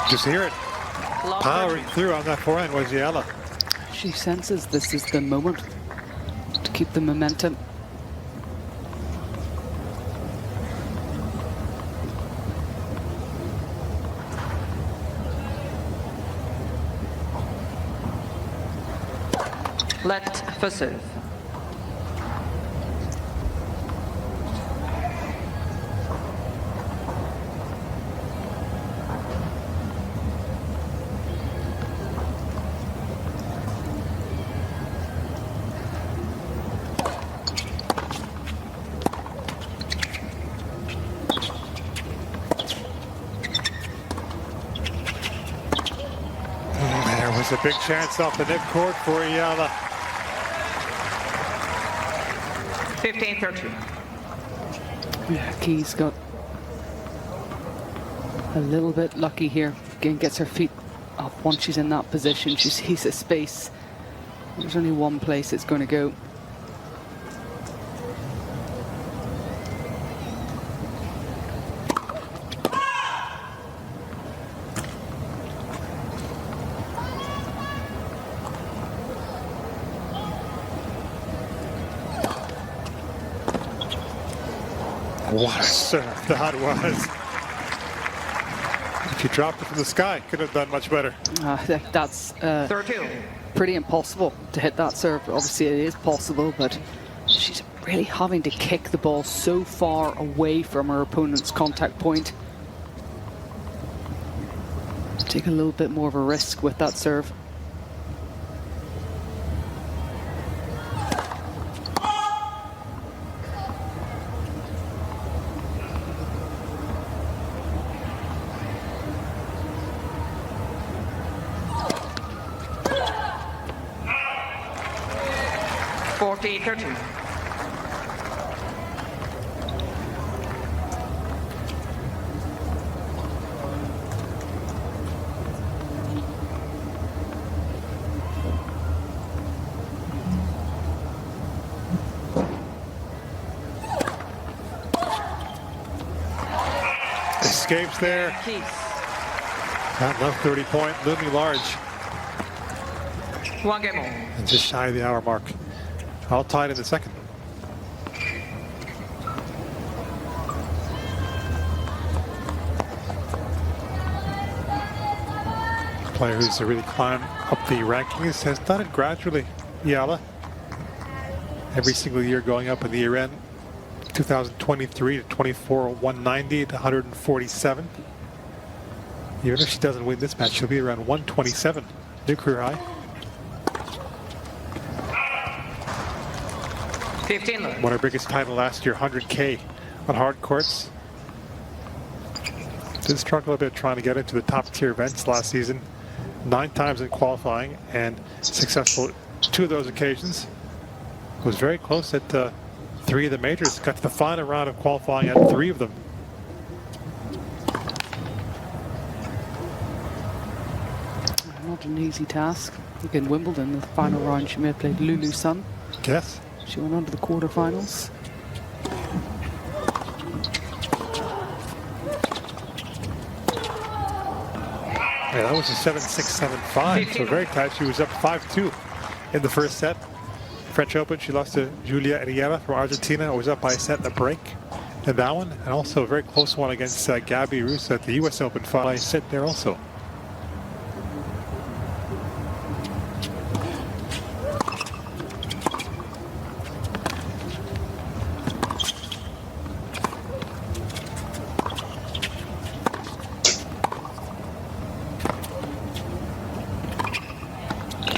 Just hear it. Law Powering 13. through on that forehand was Eala. She senses this is the moment to keep the momentum. Let for serve. There was a big chance off the net court for Eala. 15-13. Yeah, Keys got a little bit lucky here. Again, gets her feet up once she's in that position. She sees a space. There's only one place it's going to go. What a serve that was. If you dropped it from the sky, could have done much better. That's 13. pretty impossible to hit that serve. Obviously, it is possible, but she's really having to kick the ball so far away from her opponent's contact point. Take a little bit more of a risk with that serve. Escapes there. Keys. Not enough 30-point, looming large. One game all. And just shy of the hour mark. All tied in the second. Player who's really climbed up the rankings has done it gradually. Eala. Every single year going up in the year end. 2023 to 24, 190 to 147. Even if she doesn't win this match, she'll be around 127, new career high. 15 love. Won her biggest title last year, 100K on hard courts. Did struggle a bit trying to get into the top tier events last season. 9 times in qualifying and successful 2 of those occasions. Was very close at 3 of the majors. Got to the final round of qualifying at 3 of them. Not an easy task. In Wimbledon, the final round, she may have played Lulu Sun. Yes. She went on to the quarterfinals. Yeah, that was a 7-6, 7-5. So very tight. She was up 5-2 in the first set. French Open, she lost to Julia Eala from Argentina. Was up by a set and a break in that one. And also a very close one against Gabby Russo at the US Open final. I sit there also.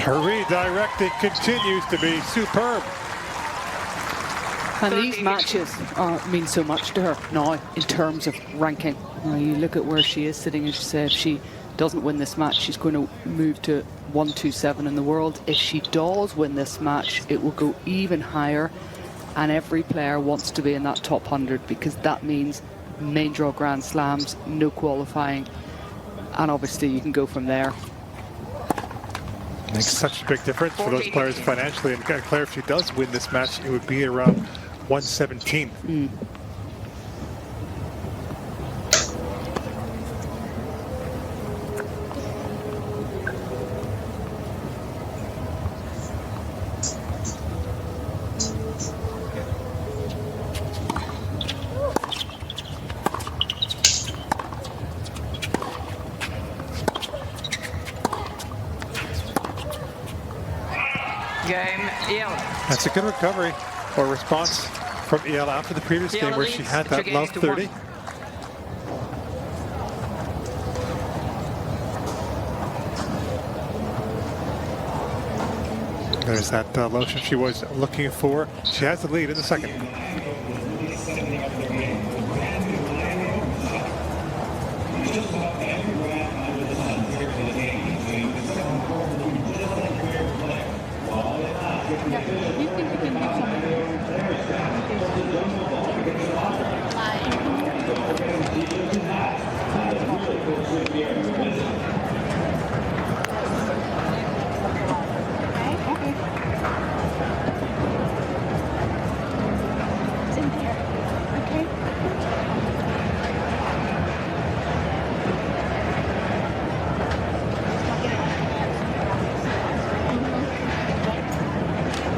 Her redirecting continues to be superb. And these matches mean so much to her now in terms of ranking. You look at where she is sitting, as you said, if she doesn't win this match, she's going to move to 127 in the world. If she does win this match, it will go even higher. And every player wants to be in that top 100 because that means main draw Grand Slams, no qualifying. And obviously you can go from there. Makes such a big difference for those players financially. And Claire, if she does win this match, it would be around 117. Game, Eala. That's a good recovery or response from Eala after the previous game where she had that love 30. There's that motion she was looking for. She has the lead in the second.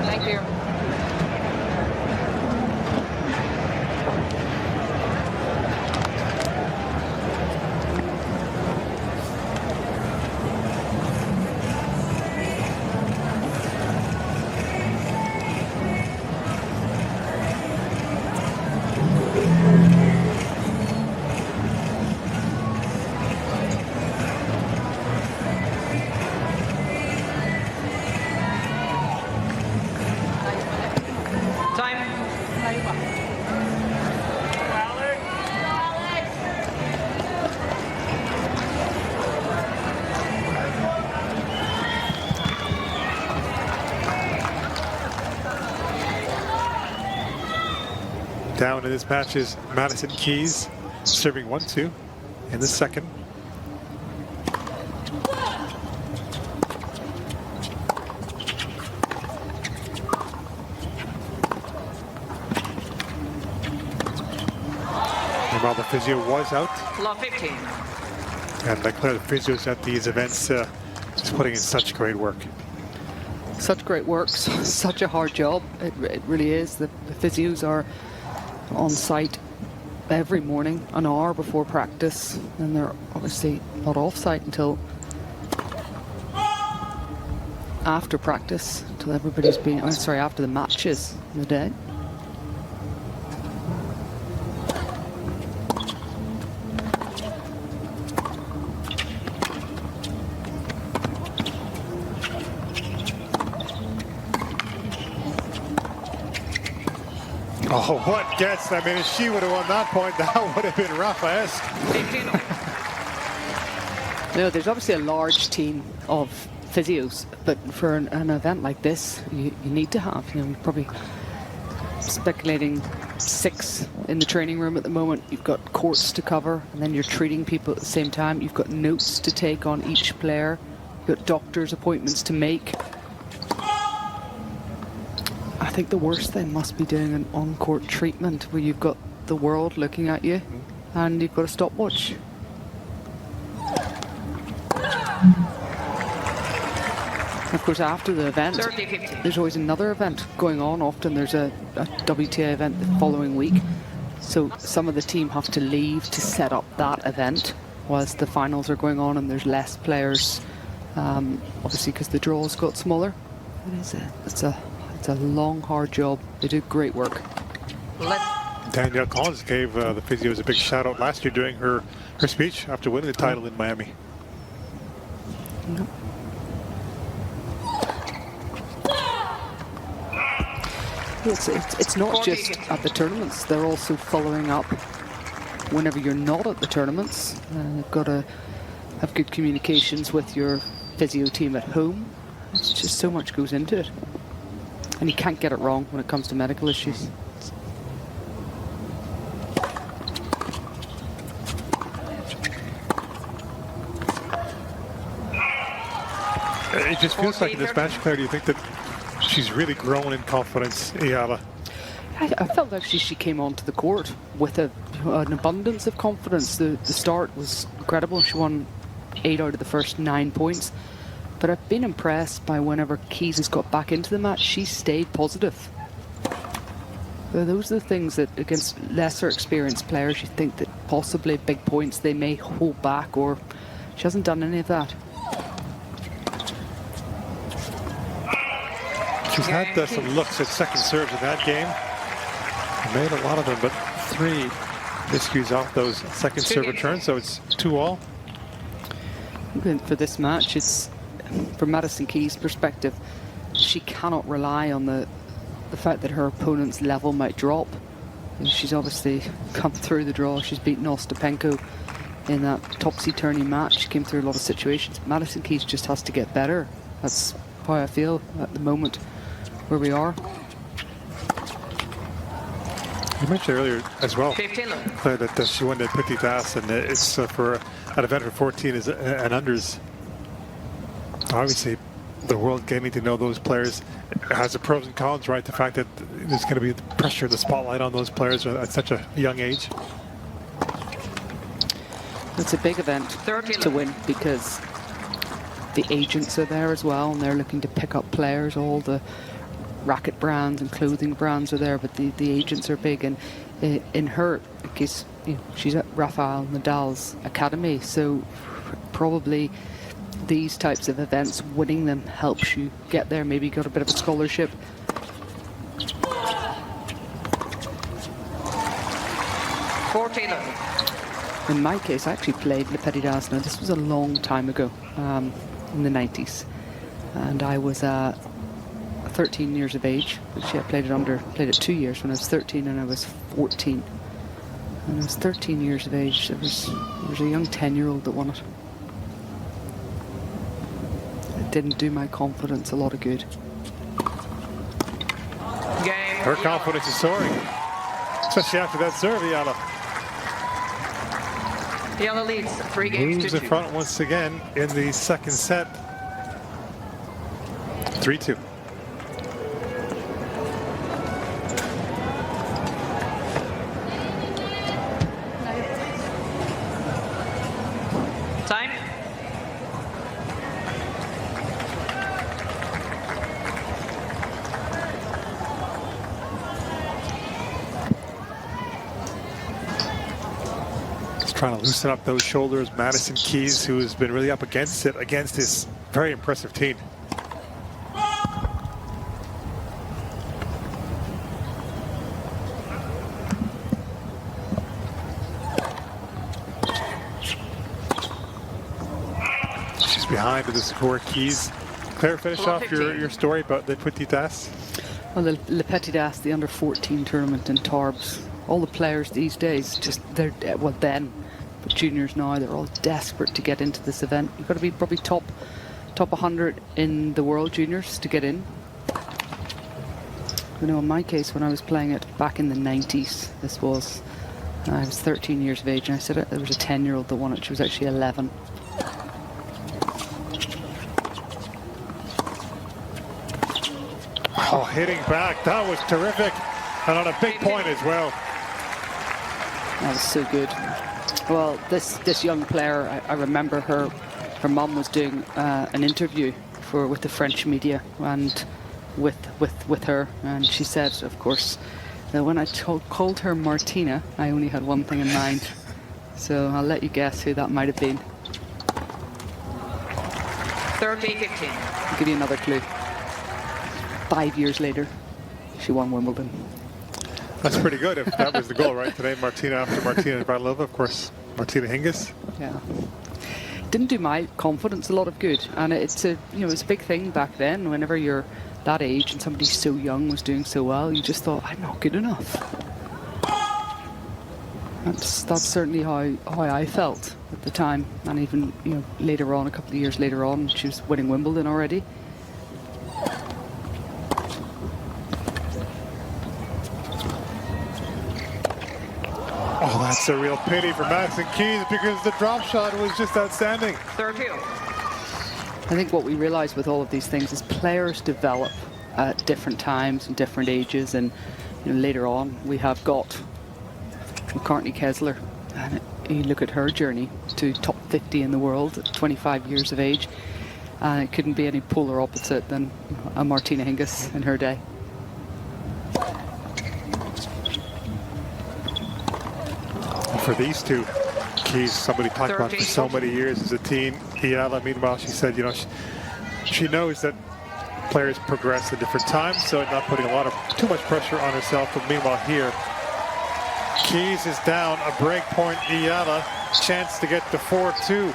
Thank you. Down in this match is Madison Keys, serving 1-2 in the second. And while the physio was out, Love 15. and I declare the physios at these events just putting in such great work. Such great work, such a hard job. It really is. The physios are on site every morning, an hour before practice, and they're obviously not off site until after practice, until everybody's been, after the matches in the day. Oh, what gets? I mean, if she would have won that point, that would have been rough-esque. 15. No, there's obviously a large team of physios, but for an event like this, you need to have, you know, probably speculating 6 in the training room at the moment. You've got courts to cover, and then you're treating people at the same time. You've got notes to take on each player. You've got doctor's appointments to make. I think the worst thing must be doing an on-court treatment where you've got the world looking at you and you've got a stopwatch. Of course, after the event, 30-15. there's always another event going on. Often there's a WTA event the following week. So some of the team have to leave to set up that event whilst the finals are going on and there's less players, obviously because the draws got smaller. It's a long, hard job. They do great work. Danielle Collins gave the physios a big shout out last year during her speech after winning the title in Miami. Yep. It's not just at the tournaments. They're also following up whenever you're not at the tournaments. You've got to have good communications with your physio team at home. It's just so much goes into it. And you can't get it wrong when it comes to medical issues. It just feels like in this match, Claire, do you think that she's really grown in confidence, Eala? I felt actually she came onto the court with an abundance of confidence. The start was incredible. She won 8 out of the first 9 points. But I've been impressed by whenever Keys has got back into the match, she stayed positive. Those are the things that against lesser experienced players, you think that possibly big points they may hold back, or she hasn't done any of that. She's had some looks at second serves in that game. Made a lot of them, but 3 miscues off those second serve returns, so it's 2-all. For this match, it's from Madison Keys' perspective, she cannot rely on the fact that her opponent's level might drop. And she's obviously come through the draw. She's beaten Ostapenko in that topsy-turvy match. She came through a lot of situations. Madison Keys just has to get better. That's how I feel at the moment where we are. You mentioned earlier as well, 15. Claire, that she won the Petit Das, and it's for an event for 14 is and unders. Obviously, the world getting to know those players has the pros and cons, right? The fact that there's going to be the pressure, the spotlight on those players at such a young age. It's a big event to win because the agents are there as well, and they're looking to pick up players. All the racket brands and clothing brands are there, but the agents are big. And in her case, you know, she's at Rafael Nadal's academy, so probably these types of events, winning them helps you get there. Maybe you got a bit of a scholarship. In my case, I actually played Le Petit Das. Now, this was a long time ago, in the 90s. And I was 13 years of age. Actually, I played it 2 years when I was 13 and I was 14. When I was 13 years of age, there was a young 10-year-old that won it. It didn't do my confidence a lot of good. Her confidence is soaring, especially after that serve, Eala. Eala leads 3 games Moves to in 2. front once again in the second set. 3-2. Time. Trying to loosen up those shoulders. Madison Keys, who has been really up against it, against this very impressive team. She's behind to the score. Keys. Claire, finish off your story about the Petit Das. Well, the Petit d'As, the under-14 tournament in Tarbes, all the players these days, just they're well then, but juniors now, they're all desperate to get into this event. You've got to be probably top 100 in the world juniors to get in. You know, in my case, when I was playing it back in the 90s, this was I was 13 years of age, and I said there was a 10-year-old that won it. She was actually 11. Oh, hitting back. That was terrific. And on a big point as well. That was so good. Well, this young player, I remember her mum was doing an interview with the French media and with her, and she said, of course, that when I called her Martina, I only had one thing in mind. So I'll let you guess who that might have been. 30-15. I'll give you another clue. 5 years later, she won Wimbledon. That's pretty good if that was the goal, right? Today, Martina after Martina Navratilova, of course, Martina Hingis. Yeah. Didn't do my confidence a lot of good, and it's a it's a big thing back then. Whenever you're that age and somebody so young was doing so well, you just thought, I'm not good enough. That's certainly how I felt at the time, and even later on, a couple of years later on, she was winning Wimbledon already. Oh, that's a real pity for Madison Keys because the drop shot was just outstanding. 32. I think what we realize with all of these things is players develop at different times and different ages, and later on we have got McCartney Kessler, and you look at her journey to top 50 in the world at 25 years of age, and it couldn't be any polar opposite than a Martina Hingis in her day. For these two, Keys, somebody talked about for so many years as a teen. Eala, meanwhile, she said, she knows that players progress at different times, so not putting too much pressure on herself. But meanwhile, here, Keys is down a break point. Eala, chance to get to 4-2.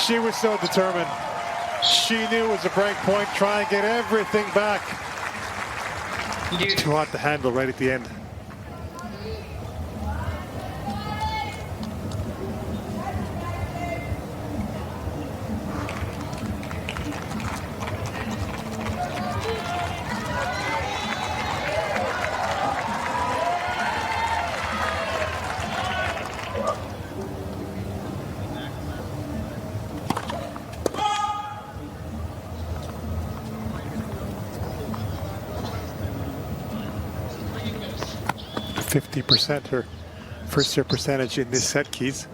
She was so determined. She knew it was a break point. Try and get everything back. Too hot to handle right at the end. %, her first serve percentage in this set, Keys.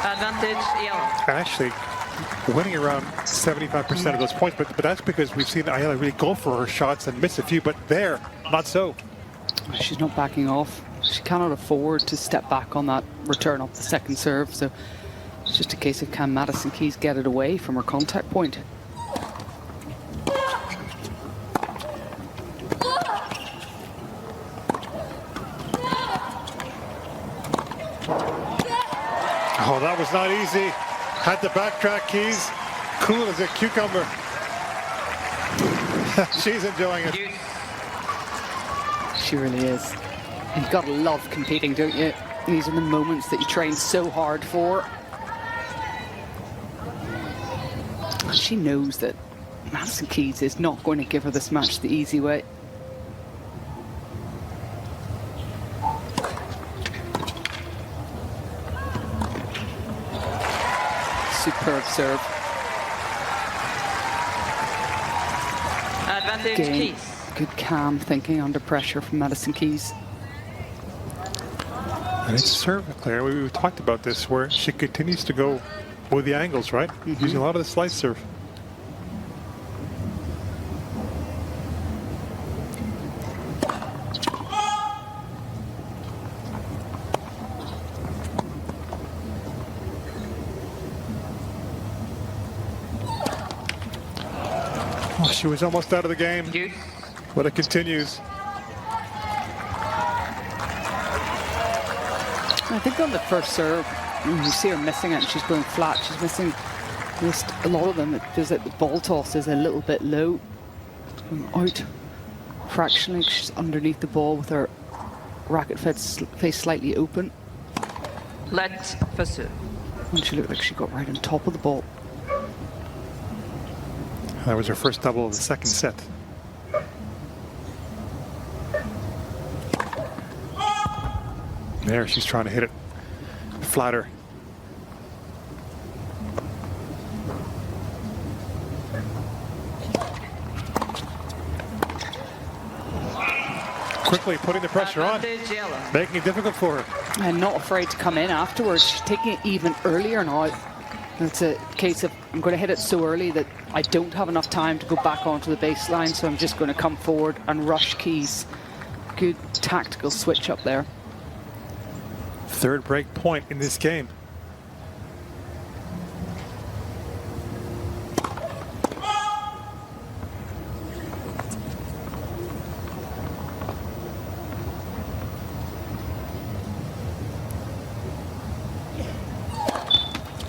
Advantage, Eala. Actually, winning around 75% of those points, but that's because we've seen Eala really go for her shots and miss a few, but there, not so. She's not backing off. She cannot afford to step back on that return off the second serve, so it's just a case of can Madison Keys get it away from her contact point. Oh, that was not easy. Had to backtrack, Keys. Cool as a cucumber. She's enjoying it. She really is. You've got to love competing, don't you? These are the moments that you train so hard for. She knows that Madison Keys is not going to give her this match the easy way. Superb serve. Advantage, Again, Keys. good calm thinking under pressure from Madison Keys. And it's a serve, Claire. We talked about this, where she continues to go with the angles, right? Using a lot of the slice serve. Oh, she was almost out of the game, but it continues. I think on the first serve, you see her missing it and she's going flat. She's missing just a lot of them. It feels like the ball toss is a little bit low. Out fractionally, she's underneath the ball with her racket face slightly open. Let's pursue. And she looked like she got right on top of the ball. That was her first double of the second set. There, she's trying to hit it flatter. Quickly putting the pressure on, making it difficult for her. And not afraid to come in afterwards. She's taking it even earlier now. It's a case of, I'm going to hit it so early that I don't have enough time to go back onto the baseline, so I'm just going to come forward and rush keys. Good tactical switch up there. Third break point in this game.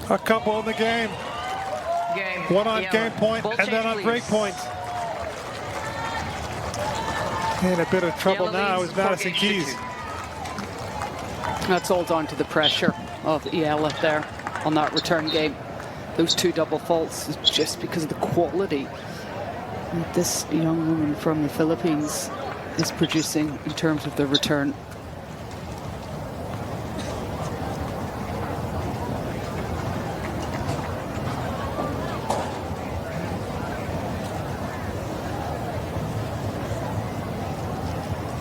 A couple in the game. One on game point and then on break point. In a bit of trouble now is Madison Keys. That's all down to the pressure of Eala there on that return game. Those two double faults is just because of the quality that this young woman from the Philippines is producing in terms of the return.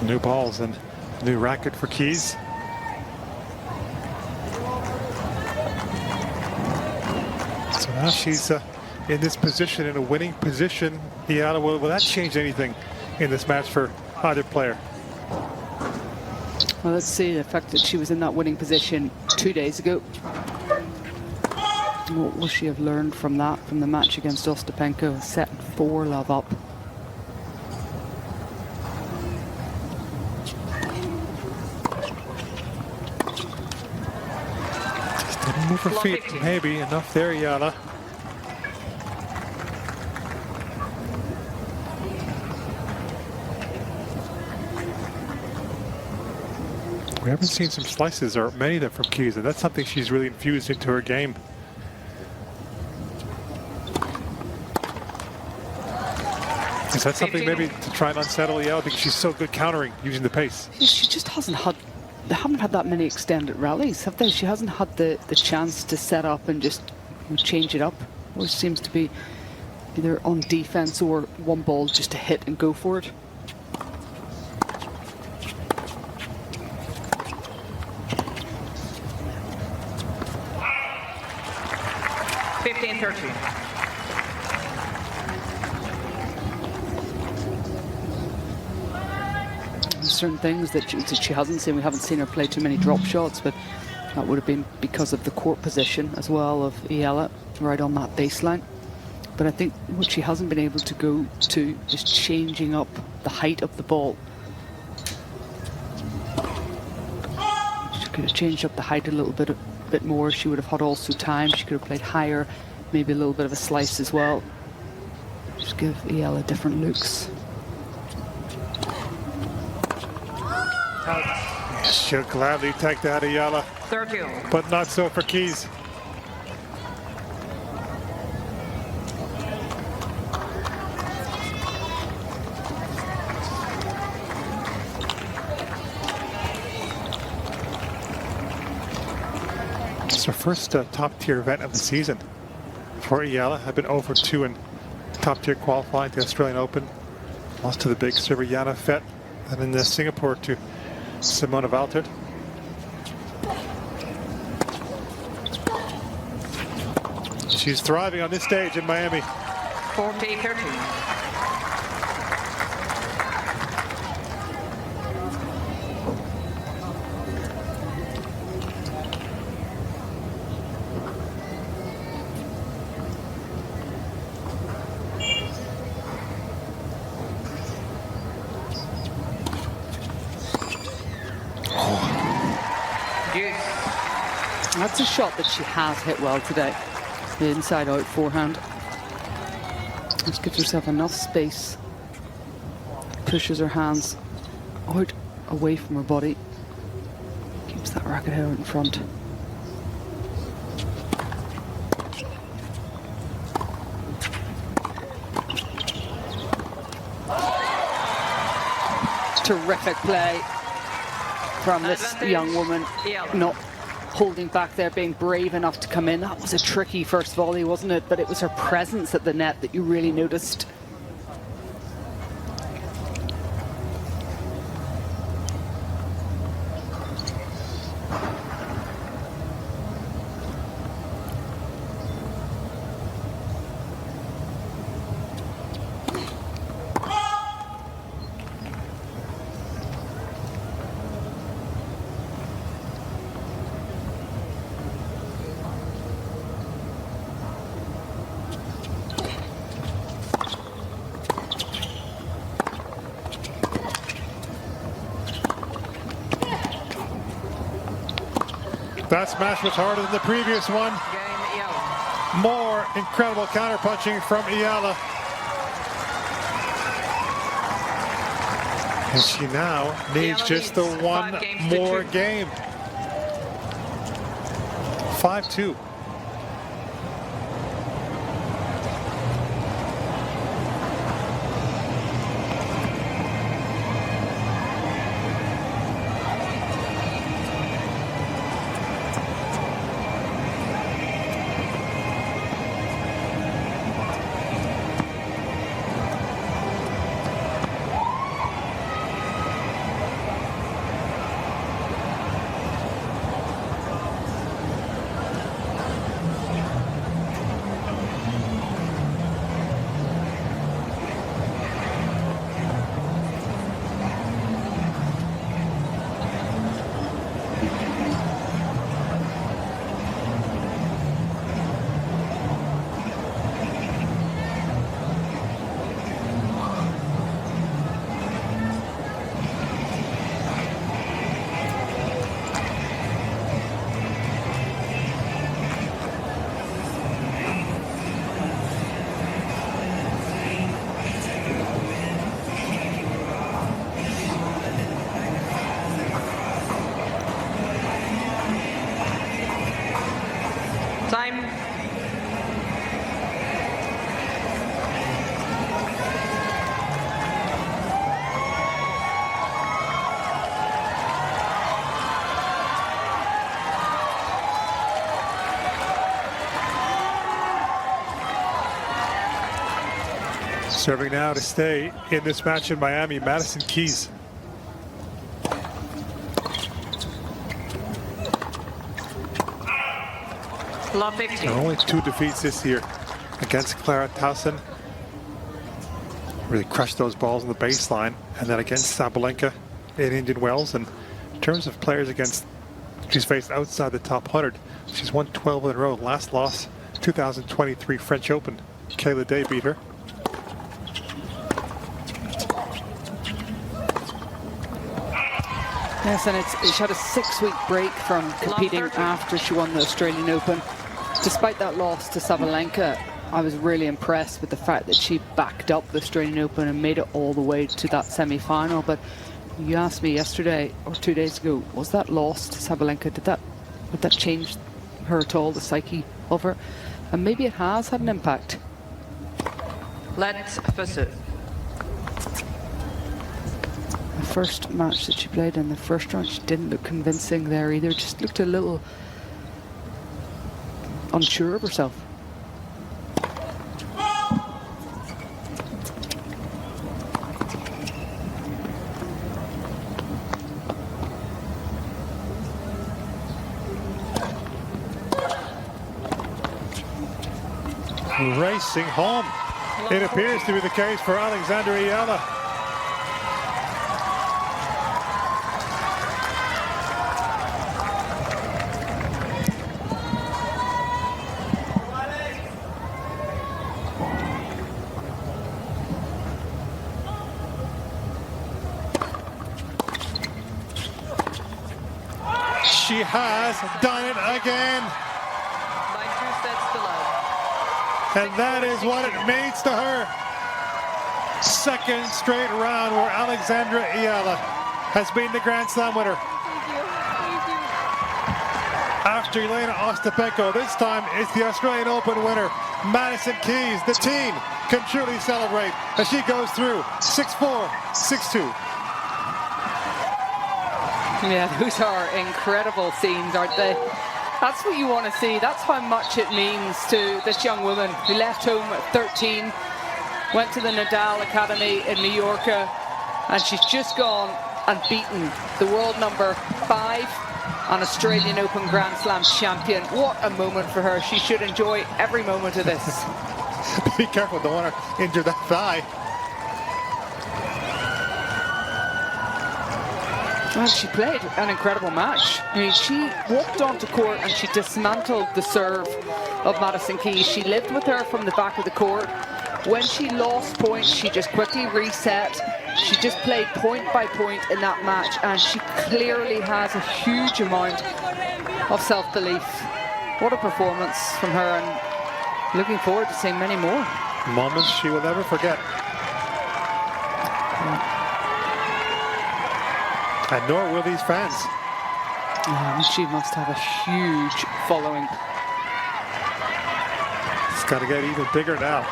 New balls and new racket for Keys. So now she's in this position, in a winning position. Eala, will that change anything in this match for either player? Well, let's see the fact that she was in that winning position 2 days ago. What will she have learned from that, from the match against Ostapenko? Set 4 love up. Didn't move her feet, maybe enough there, Eala. We haven't seen some slices, or many of them, from Keys, and that's something she's really infused into her game. Is that something maybe to try and unsettle Eala because she's so good countering using the pace? She just hasn't had, they haven't had that many extended rallies, have they? She hasn't had the chance to set up and just change it up. Always seems to be either on defense or one ball just to hit and go for it. Certain things that she hasn't seen. We haven't seen her play too many drop shots, but that would have been because of the court position as well of Eala right on that baseline. But I think what she hasn't been able to go to is changing up the height of the ball. She could have changed up the height a little bit more. She would have had also time. She could have played higher, maybe a little bit of a slice as well. Just give Eala different looks. She'll gladly take that, Eala. 30. But not so for Keys. It's her first top-tier event of the season for Eala. I've been over 2 in top-tier qualifying, the Australian Open. Lost to the big server Yana Fett, and in Singapore to Simona Valtert. She's thriving on this stage in Miami. 40-13. That's a shot that she has hit well today. The inside out forehand. Just gives herself enough space. Pushes her hands out away from her body. Keeps that racket out in front. Terrific play from this young woman. Not holding back there, being brave enough to come in. That was a tricky first volley, wasn't it? But it was her presence at the net that you really noticed. That smash was harder than the previous one. Game Eala. More incredible counterpunching from Eala. And she now needs Eala just the leads one 5 games to more 2. game. 5-2. Time. Serving now to stay in this match in Miami, Madison Keys. Love 50. Only 2 defeats this year against Clara Towson. Really crushed those balls on the baseline. And then against Sabalenka in Indian Wells. And in terms of players against she's faced outside the top 100, she's won 12 in a row. Last loss, 2023 French Open. Kayla Day beat her. Yes, and she had a 6-week break from competing after she won the Australian Open. Despite that loss to Sabalenka, I was really impressed with the fact that she backed up the Australian Open and made it all the way to that semi-final. But you asked me yesterday or 2 days ago, was that loss to Sabalenka, would that change her at all, the psyche of her? And maybe it has had an impact. Let's pursue. The first match that she played in the first round, she didn't look convincing there either. Just looked a little unsure of herself. racing home. It appears to be the case for Alexandra Eala. She has done it again. By 2 sets to love. And that is what it means to her. Second straight round where Alexandra Eala has been the Grand Slam winner. After Elena Ostapenko, this time it's the Australian Open winner, Madison Keys. The team can truly celebrate as she goes through 6-4, 6-2. Yeah, those are incredible scenes, aren't they? That's what you want to see. That's how much it means to this young woman who left home at 13, went to the Nadal Academy in Mallorca, and she's just gone and beaten the world number 5 and Australian Open Grand Slam champion. What a moment for her. She should enjoy every moment of this. Be careful, don't want to injure that thigh. Well, she played an incredible match. I mean, she walked onto court and she dismantled the serve of Madison Keys. She lived with her from the back of the court. When she lost points, she just quickly reset. She just played point by point in that match, and she clearly has a huge amount of self-belief. What a performance from her, and looking forward to seeing many more. Moments she will never forget. And nor will these fans. She must have a huge following. It's got to get even bigger now.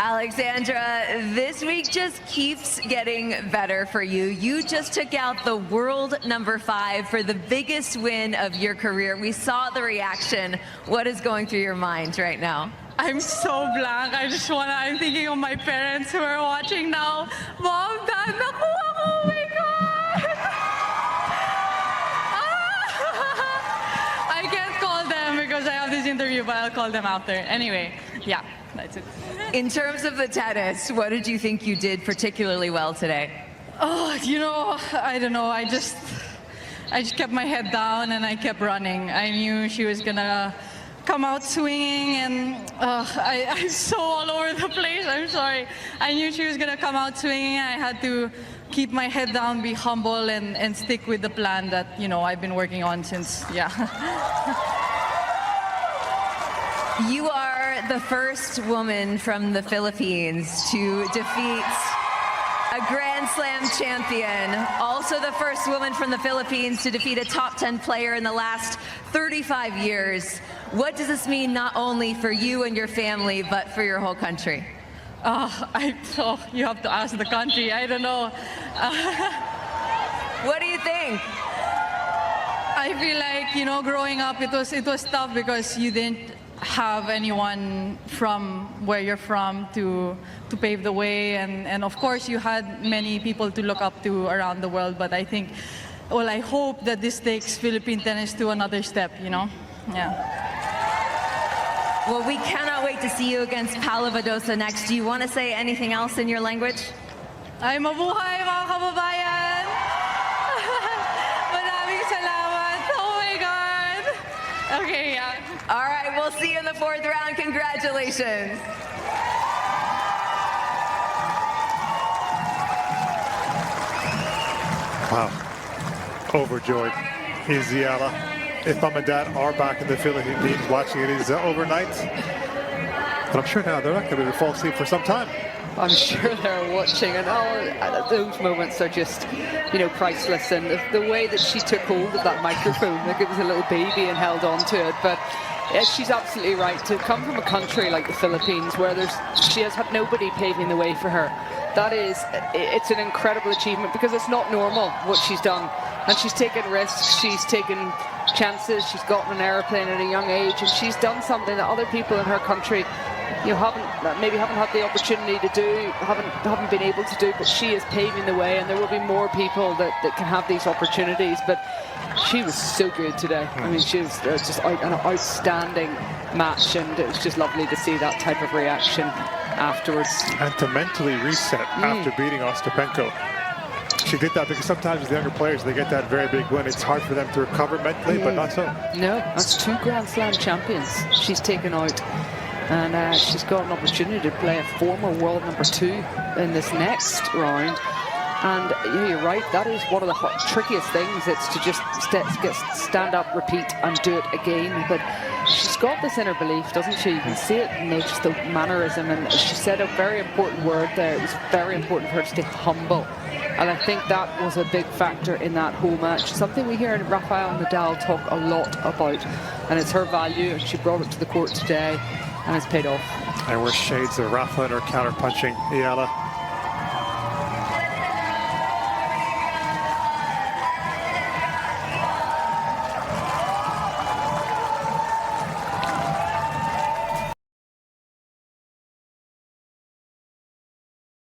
Alexandra, this week just keeps getting better for you. You just took out the world number 5 for the biggest win of your career. We saw the reaction. What is going through your mind right now? I'm so blank. I'm thinking of my parents who are watching now. Mom, Dad, nakuha ko. Oh my God. I can't call them because I have this interview, but I'll call them after. Anyway, yeah, that's it. In terms of the tennis, what did you think you did particularly well today? Oh, I don't know. I just kept my head down and I kept running. I knew she was gonna come out swinging, and I'm so all over the place. I'm sorry. I knew she was gonna come out swinging. I had to keep my head down, be humble, and stick with the plan that I've been working on since. Yeah. You are the first woman from the Philippines to defeat a Grand Slam champion. Also the first woman from the Philippines to defeat a top 10 player in the last 35 years. What does this mean not only for you and your family, but for your whole country? You have to ask the country. I don't know. What do you think? I feel like, growing up, it was tough because you didn't have anyone from where you're from to pave the way, and of course you had many people to look up to around the world, but I think, I hope that this takes Philippine tennis to another step, Yeah. Well, we cannot wait to see you against Paula Badosa next. Do you want to say anything else in your language? Ay, mabuhay mga kababayan! Maraming salamat! Oh my God! Okay, yeah. All right, we'll see you in the 4th round. Congratulations. Wow. Overjoyed is Eala. If mom and dad are back in the Philippines watching it is overnight. But I'm sure now they're not going to be able to fall asleep for some time. I'm sure they're watching, and those moments are just, priceless. And the way that she took hold of that microphone, like it was a little baby, and held on to it. But she's absolutely right. To come from a country like the Philippines, where she has had nobody paving the way for her, it's an incredible achievement, because it's not normal what she's done. And she's taken risks, she's taken chances, she's gotten an aeroplane at a young age, and she's done something that other people in her country haven't had the opportunity to do, haven't been able to do. But she is paving the way, and there will be more people that can have these opportunities. But she was so good today. I mean, she was just an outstanding match, and it was just lovely to see that type of reaction afterwards. And to mentally reset after beating Ostapenko. She did that because sometimes with the younger players, they get that very big win. It's hard for them to recover mentally, but not so. No, that's 2 Grand Slam champions she's taken out. And she's got an opportunity to play a former world number 2 in this next round. And you're right, that is one of the trickiest things. It's to just stand up, repeat, and do it again. But she's got this inner belief, doesn't she? You can see it in just the mannerism. And she said a very important word there. It was very important for her to stay humble. And I think that was a big factor in that whole match. Something we hear Rafael Nadal talk a lot about. And it's her value, and she brought it to the court today, and it's paid off. And we're shades of Rafa and her counter-punching Eala.